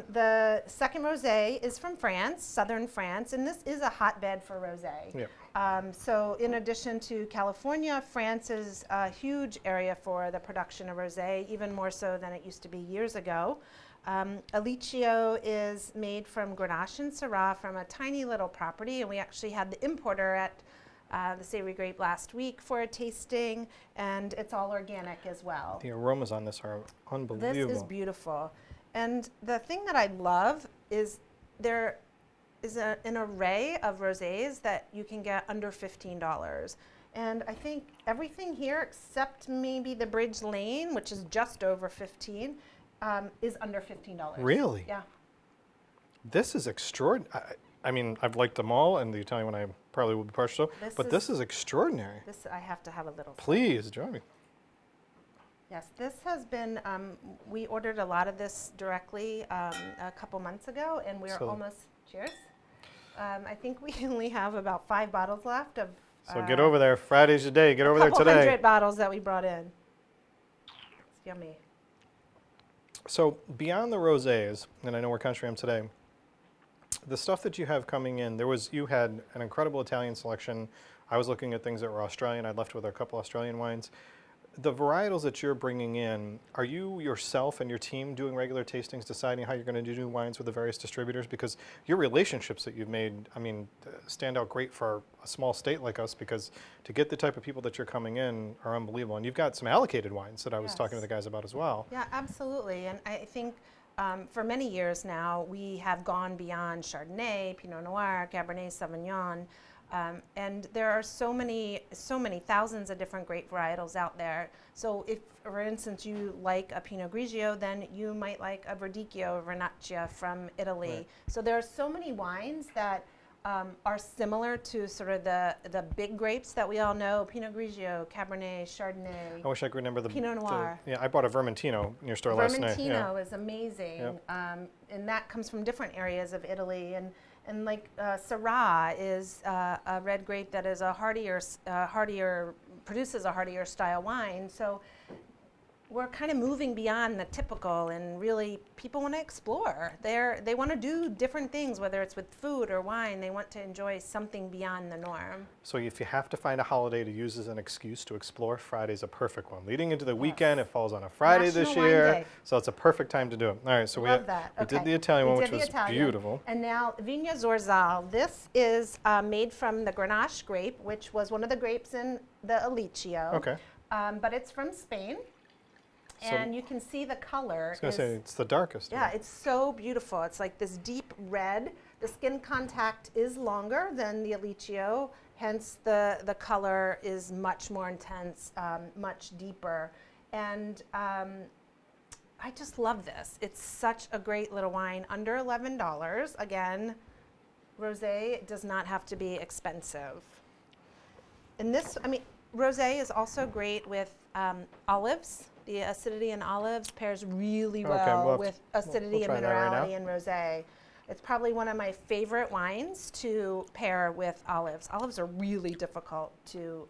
the second rosé is from France, southern France, and this is a hotbed for rosé. Yeah. So in addition to California, France is a huge area for the production of rosé, even more so than it used to be years ago. Aliccio is made from Grenache and Syrah from a tiny little property, and we actually had the importer at the Savory Grape last week for a tasting, and it's all organic as well. The aromas on this are unbelievable. This is beautiful. And the thing that I love is there is an array of rosés that you can get under $15. And I think everything here except maybe the Bridge Lane, which is just over $15, is under $15. Really? Yeah. This is extraordinary. I mean, I've liked them all, and the Italian one I probably will be partial to, but this is extraordinary. This I have to have a little. Please join me. Yes, this has been, we ordered a lot of this directly a couple months ago, and we're almost, cheers. I think we only have about 5 bottles left of So get over there. Friday's your day. Get over there today. A couple hundred bottles that we brought in. It's yummy. So beyond the rosés, and I know where country I'm today, the stuff that you have coming in, you had an incredible Italian selection. I was looking at things that were Australian. I'd left with a couple Australian wines. The varietals that you're bringing in, are you yourself and your team doing regular tastings, deciding how you're going to do wines with the various distributors? Because your relationships that you've made, I mean, stand out great for a small state like us, because to get the type of people that you're coming in are unbelievable. And you've got some allocated wines that I was talking to the guys about as well. Yeah, absolutely. And I think for many years now, we have gone beyond Chardonnay, Pinot Noir, Cabernet Sauvignon. And there are so many thousands of different grape varietals out there. So if, for instance, you like a Pinot Grigio, then you might like a Verdicchio Vernaccia from Italy. Right. So there are so many wines that are similar to sort of the big grapes that we all know: Pinot Grigio, Cabernet, Chardonnay. I wish I could remember the Pinot Noir. Yeah, I bought a Vermentino in your store last night. Vermentino is amazing, and that comes from different areas of Italy. And like Syrah is a red grape that is produces a hardier style wine. So we're kind of moving beyond the typical, and really people want to explore. They want to do different things, whether it's with food or wine. They want to enjoy something beyond the norm. So if you have to find a holiday to use as an excuse to explore, Friday's a perfect one. Leading into the weekend, it falls on a Friday this year, so it's a perfect time to do it. All right, so we did the Italian one, which was beautiful. And now Vigna Zorzal. This is made from the Grenache grape, which was one of the grapes in the Aliccio. Okay. But it's from Spain. And you can see the color. I was going to say, it's the darkest. Yeah, it's so beautiful. It's like this deep red. The skin contact is longer than the Aliccio, hence the color is much more intense, much deeper. And I just love this. It's such a great little wine, under $11. Again, rosé does not have to be expensive. And this, I mean, rosé is also great with olives. The acidity in olives pairs really well with acidity and minerality in rosé. It's probably one of my favorite wines to pair with olives. Olives are really difficult to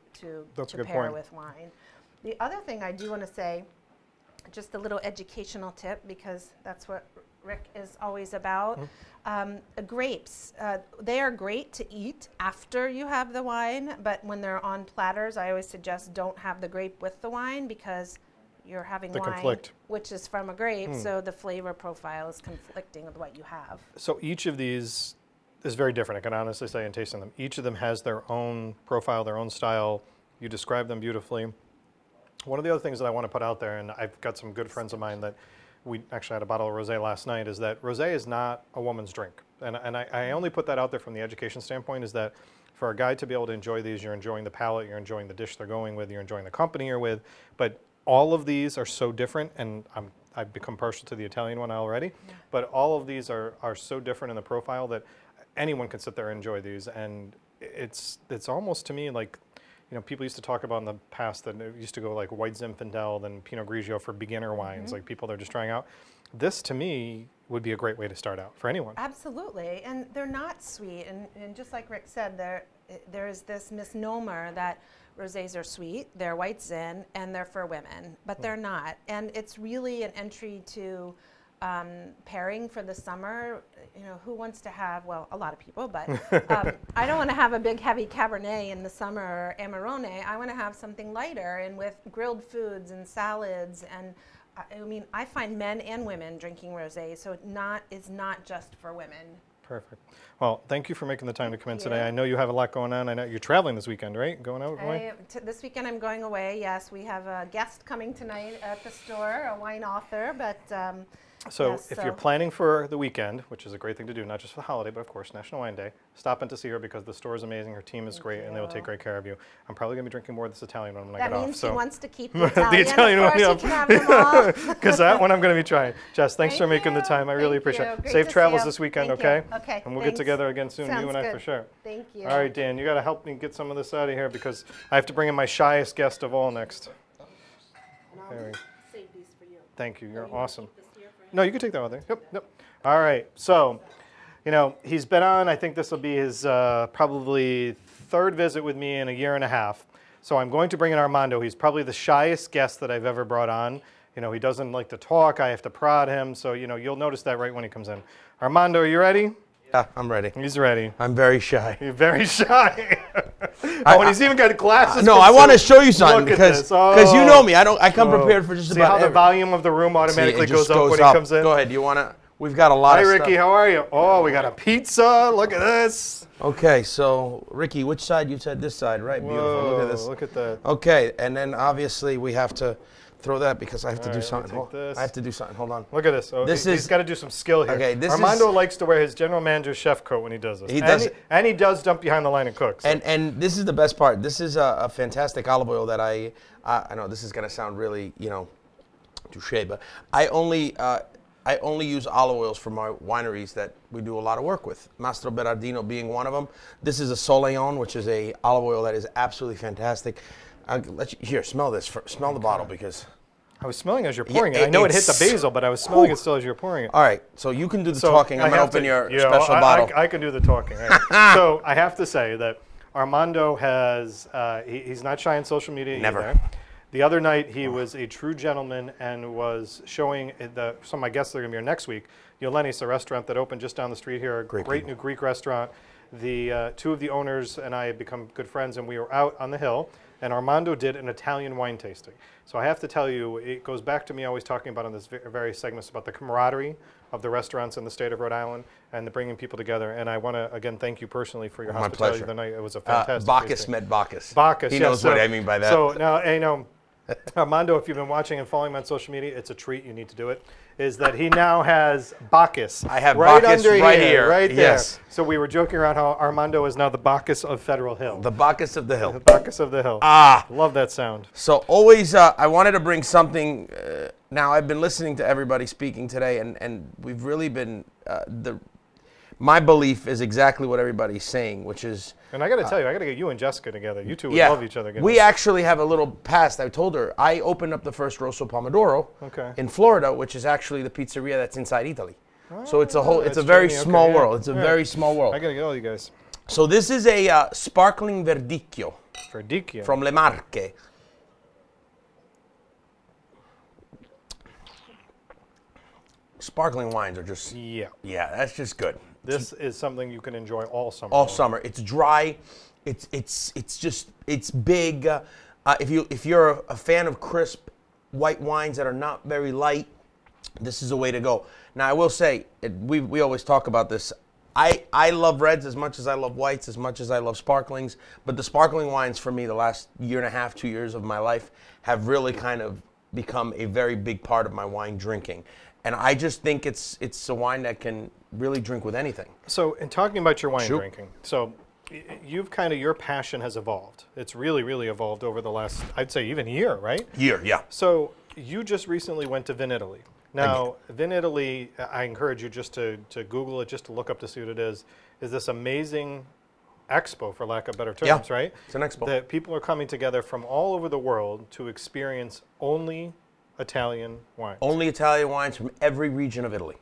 pair with wine. The other thing I do want to say, just a little educational tip, because that's what Rick is always about. Grapes, they are great to eat after you have the wine, but when they're on platters, I always suggest don't have the grape with the wine, because you're having wine, which is from a grape, so the flavor profile is conflicting with what you have. So each of these is very different, I can honestly say, in tasting them. Each of them has their own profile, their own style. You describe them beautifully. One of the other things that I want to put out there, and I've got some good friends of mine that we actually had a bottle of rosé last night, is that rosé is not a woman's drink. And I only put that out there from the education standpoint, is that for a guy to be able to enjoy these, you're enjoying the palate, you're enjoying the dish they're going with, you're enjoying the company you're with, but all of these are so different, and I've become partial to the Italian one already, but all of these are so different in the profile that anyone can sit there and enjoy these. And it's almost, to me, like, you know, people used to talk about in the past that it used to go like white Zinfandel, then Pinot Grigio for beginner wines, like people that are just trying out. This, to me, would be a great way to start out for anyone. Absolutely, and they're not sweet, and just like Rick said, there is this misnomer that rosés are sweet, they're white Zin, and they're for women, but they're not. And it's really an entry to pairing for the summer. You know, who wants to have, well, a lot of people, but I don't want to have a big heavy Cabernet in the summer or Amarone. I want to have something lighter, and with grilled foods and salads. And I mean, I find men and women drinking rosé, so it's not just for women. Perfect. Well, thank you for making the time to come in today. I know you have a lot going on. I know you're traveling this weekend, right? Going out away? This weekend I'm going away, yes. We have a guest coming tonight at the store, a wine author, but if you're planning for the weekend, which is a great thing to do, not just for the holiday, but of course National Wine Day, stop in to see her, because the store is amazing, her team is great, and they will take great care of you. I'm probably going to be drinking more of this Italian one when I get off. That means he wants to keep the Italian. The Italian one, yeah. You can have them all. Because that one I'm going to be trying. Jess, thanks for making the time. I really appreciate it. Safe travels this weekend, okay? Okay. And we'll get together again soon, Sounds you and I good. for sure. Thank you. All right, Dan, you got to help me get some of this out of here, because I have to bring in my shyest guest of all next. And I'll save these for you. Thank you. You're awesome. No, you can take that one there. Yep. All right. So, you know, he's been on, I think this will be his probably third visit with me in a year and a half. So I'm going to bring in Armando. He's probably the shyest guest that I've ever brought on. You know, he doesn't like to talk. I have to prod him. So, you know, you'll notice that right when he comes in. Armando, are you ready? Yeah, I'm ready. He's ready. I'm very shy. You're very shy. And he's even got glasses. No, I want to show you something because you know me. I come prepared for just See about how the volume of the room automatically goes up when he comes in? Go ahead. You want to? We've got a lot of stuff. Hi, Ricky. How are you? Oh, we got a pizza. Look at this. Okay, so Ricky, which side? You said this side, right? Whoa, beautiful. Look at this. Look at that. Okay, and then obviously we have to throw that because I have to All do right, something. let me take this. I have to do something. Hold on. Look at this. Oh, he's got to do some skill here. Okay, this Armando likes to wear his general manager's chef coat when he does this. He does. And he does dump behind the line and cook. So. And this is the best part. This is a fantastic olive oil that I know this is going to sound really, you know, touche, but I only use olive oils for my wineries that we do a lot of work with. Mastro Berardino being one of them. This is a Soleon, which is a olive oil that is absolutely fantastic. I'll let you, here, smell this. Smell the bottle because... I was smelling as you're pouring it. I know it hit the basil, but I was smelling it still as you're pouring it. All right, so you can do the talking. I'm going to open your special bottle. I can do the talking. Right. So I have to say that Armando has, he's not shy on social media either. The other night, he was a true gentleman and was showing some of my guests that are going to be here next week. Yolenis, a restaurant that opened just down the street here, a great new Greek restaurant. The two of the owners and I have become good friends, and we were out on the hill, and Armando did an Italian wine tasting. So I have to tell you, it goes back to me always talking about in this various segments about the camaraderie of the restaurants in the state of Rhode Island and the bringing people together. And I want to, again, thank you personally for your hospitality the night. It was a fantastic Bacchus tasting. met Bacchus. Bacchus, He knows what I mean by that. So now, you know, Armando, if you've been watching and following him on social media, it's a treat. You need to do it. Is that he now has Bacchus. I have right Bacchus under right here. Right there. Yes. So we were joking around how Armando is now the Bacchus of Federal Hill. The Bacchus of the Hill. The Bacchus of the Hill. Ah. Love that sound. So always, I wanted to bring something. Now, I've been listening to everybody speaking today, and we've really been, my belief is exactly what everybody's saying, which is... And I got to tell you, I got to get you and Jessica together. You two would love each other. We actually have a little past. I told her, I opened up the first Rosso Pomodoro in Florida, which is actually the pizzeria that's inside Eataly. So it's a whole, it's a very small world. It's a very small world. I got to get all you guys. So this is a sparkling Verdicchio. Verdicchio. From Le Marche. Sparkling wines are just, yeah, that's just good. This is something you can enjoy all summer. All summer. It's dry. It's big. If you're a fan of crisp white wines that are not very light, this is a way to go. Now I will say, we always talk about this. I love reds as much as I love whites, as much as I love sparklings. But the sparkling wines for me, the last year and a half, 2 years of my life, have really kind of become a very big part of my wine drinking. And I just think it's a wine that can really drink with anything. So in talking about your wine drinking, so you've kind of, your passion has evolved. It's really, really evolved over the last, I'd say even year, right? Year, yeah. So you just recently went to Italy. Now, Italy, I encourage you just to Google it, just to look up to see what it is this amazing expo, for lack of better terms, right? It's an expo. That people are coming together from all over the world to experience only Italian wines. Only Italian wines from every region of Italy.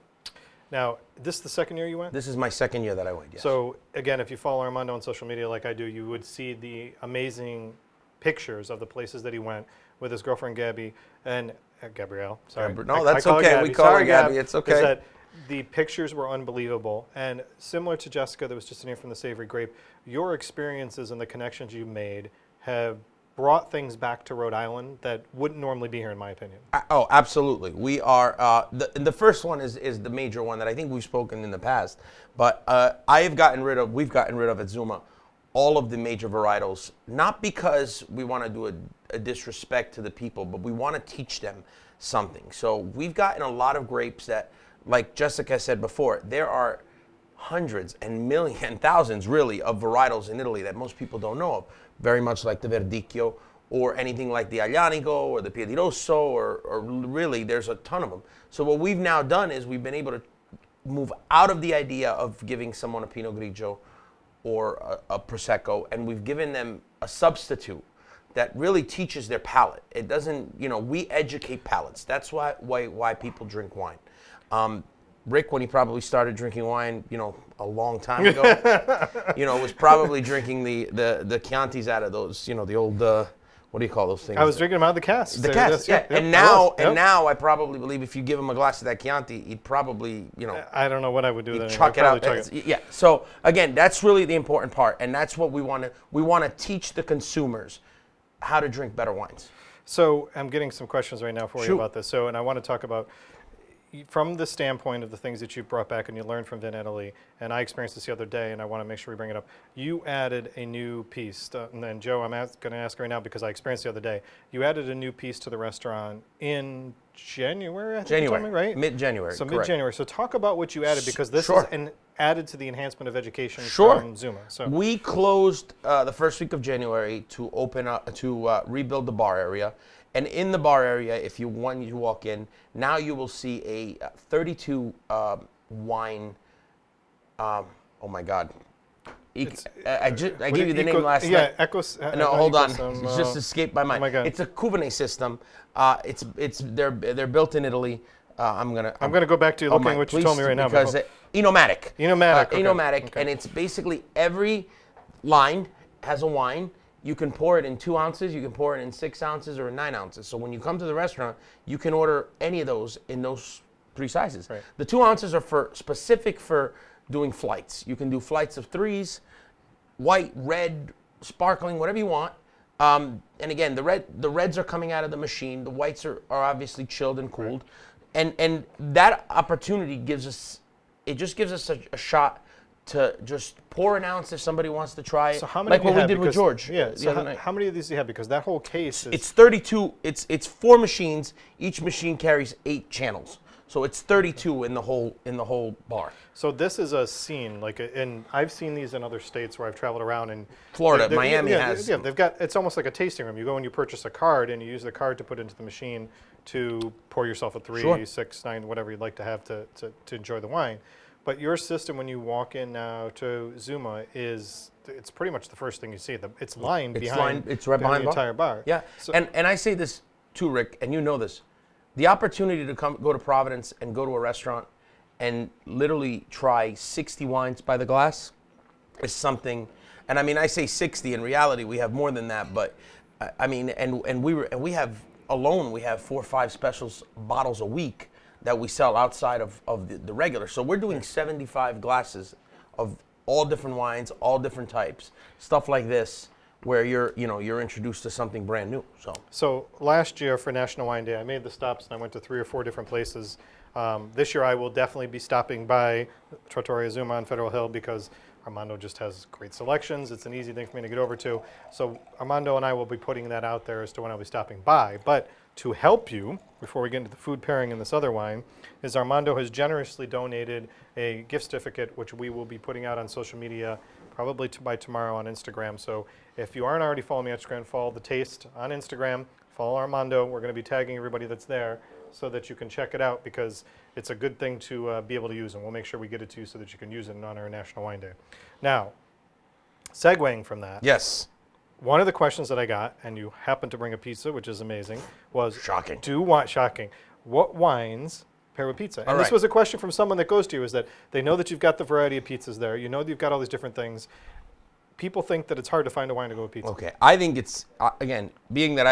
Now, this is the second year you went? This is my second year that I went, yes. So, again, if you follow Armando on social media like I do, you would see the amazing pictures of the places that he went with his girlfriend, Gabby, and Gabrielle. Sorry. No, that's okay. We call her Gabby. It's okay. Is that the pictures were unbelievable. And similar to Jessica that was just in here from the Savory Grape, your experiences and the connections you made have brought things back to Rhode Island that wouldn't normally be here, in my opinion. Oh, absolutely. We are, the first one is the major one that I think we've spoken in the past, but we've gotten rid of at Zuma all of the major varietals, not because we want to do a disrespect to the people, but we want to teach them something. So we've gotten a lot of grapes that, like Jessica said before, there are hundreds and millions and thousands really of varietals in Italy that most people don't know of. Very much like the Verdicchio or anything like the Aglianico or the Piedirosso or really there's a ton of them. So what we've now done is we've been able to move out of the idea of giving someone a Pinot Grigio or a Prosecco, and we've given them a substitute that really teaches their palate. It doesn't, we educate palates. That's why people drink wine. Rick, when he probably started drinking wine, you know, a long time ago, you know, was probably drinking the Chiantis out of those, you know, the old, what do you call those things? I was drinking them out of the casks. The casks, yeah. Yep, And now I probably believe if you give him a glass of that Chianti, he'd probably, you know. I don't know what I would do with that. Chuck it out. Yeah. So again, that's really the important part, and that's what we want to. We want to teach the consumers how to drink better wines. So I'm getting some questions right now for you about this. So, and I want to talk about, from the standpoint of the things that you've brought back and you learned from Eataly, and I experienced this the other day, and I want to make sure we bring it up. You added a new piece, and then Joe, I'm going to ask right now because I experienced the other day. You added a new piece to the restaurant in January, I think you told me, right? Mid-January. So mid-January. So talk about what you added, because this is added to the enhancement of education from Zuma. So we closed the first week of January to open up to rebuild the bar area. And in the bar area, if you walk in, now you will see a 32 wine. Oh my God! I gave you the name last night. Yeah, no, hold on. It's just escaped my mind. Oh my God. It's a Cuvinay system. They're built in Italy. I'm gonna go back to looking at what you told me right now. Because Enomatic. Enomatic. Okay. And it's basically every line has a wine. You can pour it in 2 ounces, you can pour it in 6 ounces or 9 ounces. So when you come to the restaurant, you can order any of those in those 3 sizes. Right. The 2 ounces are specific for doing flights. You can do flights of 3s, white, red, sparkling, whatever you want. And again, the reds are coming out of the machine. The whites are obviously chilled and cooled. Right. And that opportunity gives us a shot to just pour an ounce if somebody wants to try it. So how many like what we did with George the other night. How many of these do you have? Because that whole case is... It's 32. It's 4 machines. Each machine carries 8 channels. So it's 32 in the whole bar. So this is a scene, and I've seen these in other states where I've traveled around in Florida. Miami has. Yeah, they've got, it's almost like a tasting room. You go and you purchase a card, and you use the card to put into the machine to pour yourself a 3, 6, 9, whatever you'd like to have to enjoy the wine. But your system, when you walk in now to Zuma, it's pretty much the first thing you see. It's lined behind. It's right behind the entire bar. Yeah, so, and I say this too, Rick, and you know this. The opportunity to go to Providence and go to a restaurant and literally try 60 wines by the glass is something. And I mean, I say 60. In reality, we have more than that. But I mean, we have 4 or 5 specials bottles a week that we sell outside of the regular. So we're doing 75 glasses of all different wines, all different types, stuff like this, where you're introduced to something brand new. So last year for National Wine Day, I made the stops and I went to 3 or 4 different places. This year I will definitely be stopping by Trattoria Zuma on Federal Hill because Armando just has great selections. It's an easy thing for me to get over to. So Armando and I will be putting that out there as to when I'll be stopping by. But to help you, before we get into the food pairing and this other wine, is Armando has generously donated a gift certificate, which we will be putting out on social media probably by tomorrow on Instagram. So if you aren't already following me on Instagram, follow The Taste on Instagram, follow Armando. We're going to be tagging everybody that's there so that you can check it out because it's a good thing to be able to use, and we'll make sure we get it to you so that you can use it in honor of National Wine Day. Now, segueing from that. Yes. One of the questions that I got, and you happened to bring a pizza, which is amazing, was shocking. Shocking. What wines pair with pizza? And this was a question from someone that goes to you, is that they know that you've got the variety of pizzas there. You know that you've got all these different things. People think that it's hard to find a wine to go with pizza. Okay, I think it's again, being that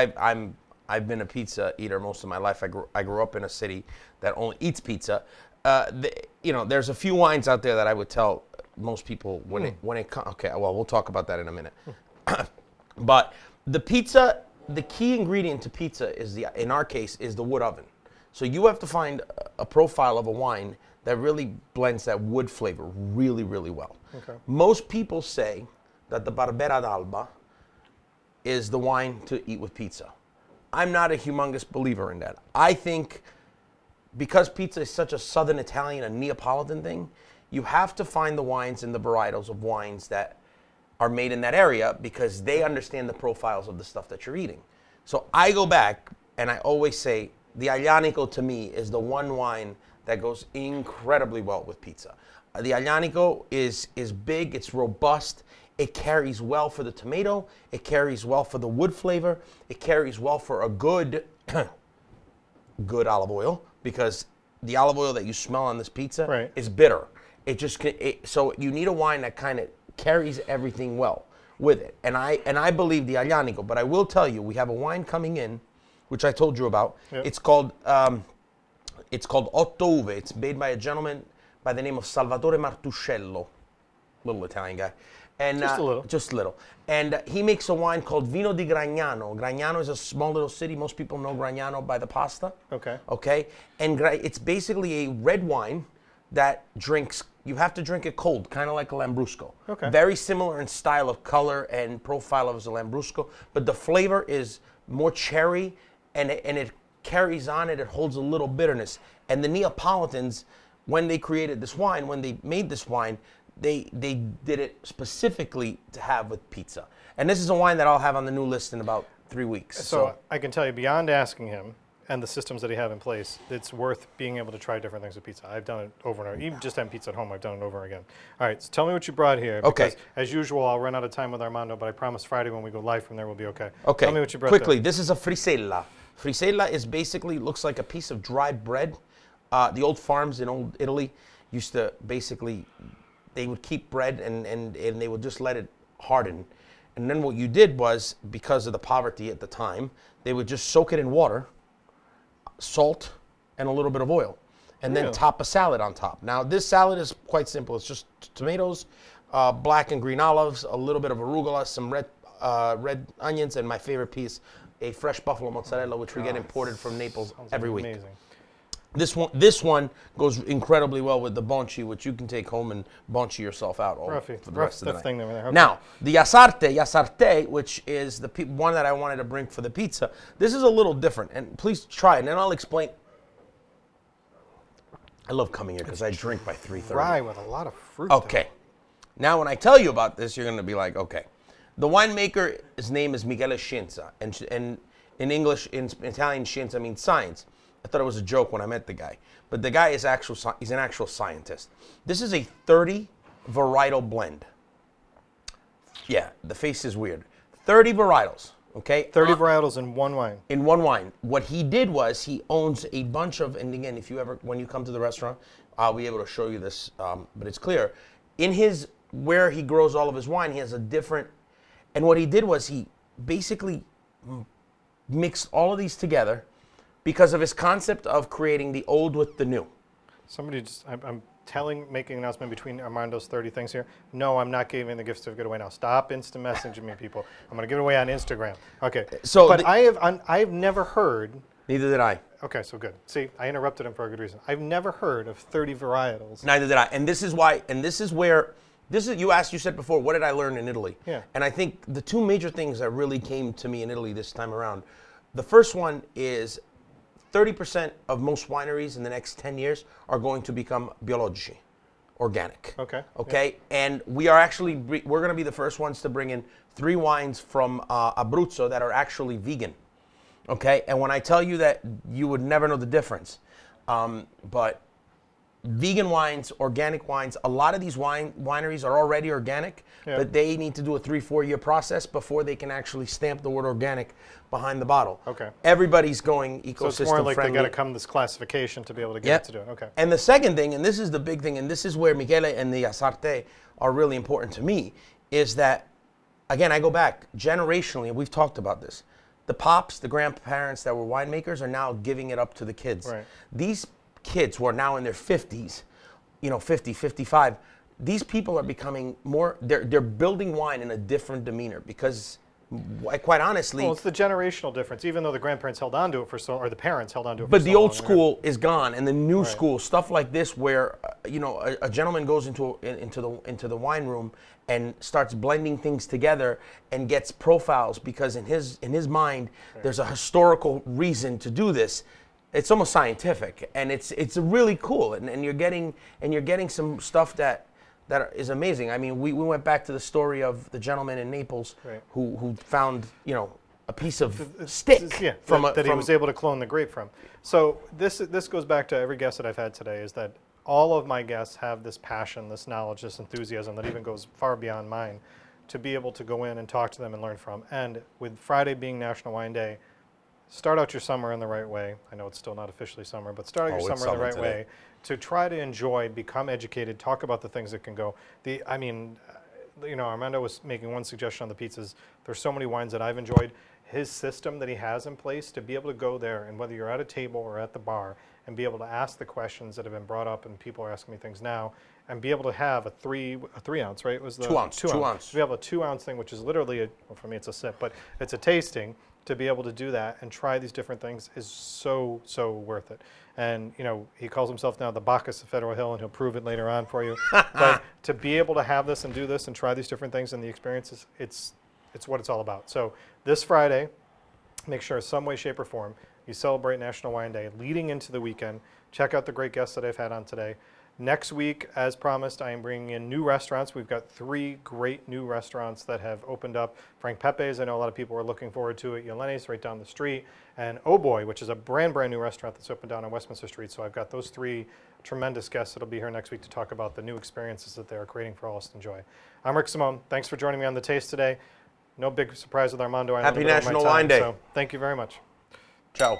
I've been a pizza eater most of my life. I grew up in a city that only eats pizza. There's a few wines out there that I would tell most people when it comes. Okay, well, we'll talk about that in a minute. But the pizza, the key ingredient to pizza in our case, is the wood oven. So you have to find a profile of a wine that really blends that wood flavor really, really well. Okay. Most people say that the Barbera d'Alba is the wine to eat with pizza. I'm not a humongous believer in that. I think because pizza is such a Southern Italian, a Neapolitan thing, you have to find the wines and the varietals of wines that are made in that area because they understand the profiles of the stuff that you're eating. So I go back and I always say the Aglianico to me is the one wine that goes incredibly well with pizza. The Aglianico is big, it's robust, it carries well for the tomato, it carries well for the wood flavor, it carries well for a good olive oil because the olive oil that you smell on this pizza Right. is bitter. It just so you need a wine that kind of carries everything well with it. And I believe the Aglianico, but I will tell you, we have a wine coming in, which I told you about. Yep. It's called Otto Uve. It's made by a gentleman by the name of Salvatore Martuscello, little Italian guy. And, Just a little. Just a little. And he makes a wine called Vino di Gragnano. Gragnano is a small little city. Most people know Gragnano by the pasta. Okay. Okay? And it's basically a red wine that you have to drink it cold, kind of like a Lambrusco. Okay. Very similar in style of color and profile of a Lambrusco, but the flavor is more cherry, and it carries on it. It holds a little bitterness. And the Neapolitans, when they created this wine, when they made this wine, they did it specifically to have with pizza. And this is a wine that I'll have on the new list in about 3 weeks. So I can tell you, beyond asking him and the systems that he have in place, it's worth being able to try different things with pizza. I've done it over and over. Even just having pizza at home, I've done it over again. All right, so tell me what you brought here. Okay. Because, as usual, I'll run out of time with Armando, but I promise Friday when we go live from there, we'll be okay. Okay. Tell me what you brought Quickly, there. this is a frisella. Frisella is basically, looks like a piece of dried bread. The old farms in old Italy used to basically, they would keep bread and they would just let it harden. And then what you did was, because of the poverty at the time, they would just soak it in water, salt, and a little bit of oil, and then Really? top a salad on top. Now, this salad is quite simple. It's just tomatoes, black and green olives, a little bit of arugula, some red onions, and my favorite piece, a fresh buffalo mozzarella, which we get imported from Naples Sounds every week. amazing. This one goes incredibly well with the bonci, which you can take home and bonci yourself out all Roughy. for the rest of the Rough night. thing over there. Okay. Now, the Yasarte, which is the one that I wanted to bring for the pizza, this is a little different, and please try it, and then I'll explain. I love coming here because I drink by 3:30. Rye with a lot of fruit. to Okay. Now, when I tell you about this, you're going to be like, okay. The winemaker, his name is Michele Scienza, and in English, in Italian, Scienza means science. I thought it was a joke when I met the guy, but the guy is he's an actual scientist. This is a 30 varietal blend. Yeah, the face is weird. 30 varietals, okay? 30 varietals in one wine. In one wine. What he did was he owns a bunch of, and again, when you come to the restaurant, I'll be able to show you this, but it's clear. Where he grows all of his wine, he has a different, and what he did was he basically mixed all of these together because of his concept of creating the old with the new. Somebody just, I'm making an announcement between Armando's 30 things here. No, I'm not giving the gift certificate away now. Stop instant messaging me, people. I'm going to give it away on Instagram. Okay. So but I've never heard. Neither did I. Okay, so good. See, I interrupted him for a good reason. I've never heard of 30 varietals. Neither did I. And this is why, and this is where, you said before, what did I learn in Italy? Yeah. And I think the two major things that really came to me in Italy this time around, the first one is 30% of most wineries in the next 10 years are going to become biologici, organic. Okay. Okay. Yeah. And we're going to be the first ones to bring in 3 wines from Abruzzo that are actually vegan. Okay. And when I tell you that, you would never know the difference. But vegan wines, organic wines, a lot of these wineries are already organic, yeah. but they need to do a 3-4 year process before they can actually stamp the word organic behind the bottle. Okay. Everybody's going ecosystem So it's more like friendly. they got to come this classification to be able to get it to do it. Okay. And the second thing, and this is the big thing, and this is where Michele and the Yasarte are really important to me, is that, again, I go back generationally, and we've talked about this. The pops, the grandparents that were winemakers are now giving it up to the kids. Right. These kids who are now in their 50s, 50, 55, these people are becoming more, they're building wine in a different demeanor because, quite honestly. Well, it's the generational difference, even though the grandparents held on to it or the parents held on to it for but so the long. old school is gone, and the new Right. school, stuff like this where, a gentleman goes into the wine room and starts blending things together and gets profiles because in his mind, there's a historical reason to do this. It's almost scientific, and it's really cool, and you're getting some stuff that is amazing. I mean, we went back to the story of the gentleman in Naples Right. who found a piece of stick that he was able to clone the grape from. So this goes back to every guest that I've had today, is that all of my guests have this passion, this knowledge, this enthusiasm that even goes far beyond mine, to be able to go in and talk to them and learn from. And with Friday being National Wine Day, start out your summer in the right way. I know it's still not officially summer, but start out your it's summer in the summer right today. way to try to enjoy, become educated, talk about the things that can go. I mean, you know, Armando was making one suggestion on the pizzas. There's so many wines that I've enjoyed. His system that he has in place to be able to go there, and whether you're at a table or at the bar, and be able to ask the questions that have been brought up, and people are asking me things now, and be able to have a three ounce, right? It was the 2 ounce. 2 ounce. We have a 2 ounce thing, which is literally, well, for me it's a sip, but it's a tasting. To be able to do that and try these different things is so, so worth it. And, you know, he calls himself now the Bacchus of Federal Hill, and he'll prove it later on for you. But to be able to have this and do this and try these different things and the experiences, it's what it's all about. So this Friday, make sure some way, shape, or form you celebrate National Wine Day leading into the weekend. Check out the great guests that I've had on today. Next week, as promised, I am bringing in new restaurants. We've got 3 great new restaurants that have opened up. Frank Pepe's, I know a lot of people are looking forward to it. Yelene's right down the street. And Oh Boy, which is a brand new restaurant that's opened down on Westminster Street. So I've got those 3 tremendous guests that'll be here next week to talk about the new experiences that they're creating for all us to enjoy. I'm Rick Simone. Thanks for joining me on The Taste today. No big surprise with Armando. Happy National Wine Day. So thank you very much. Ciao.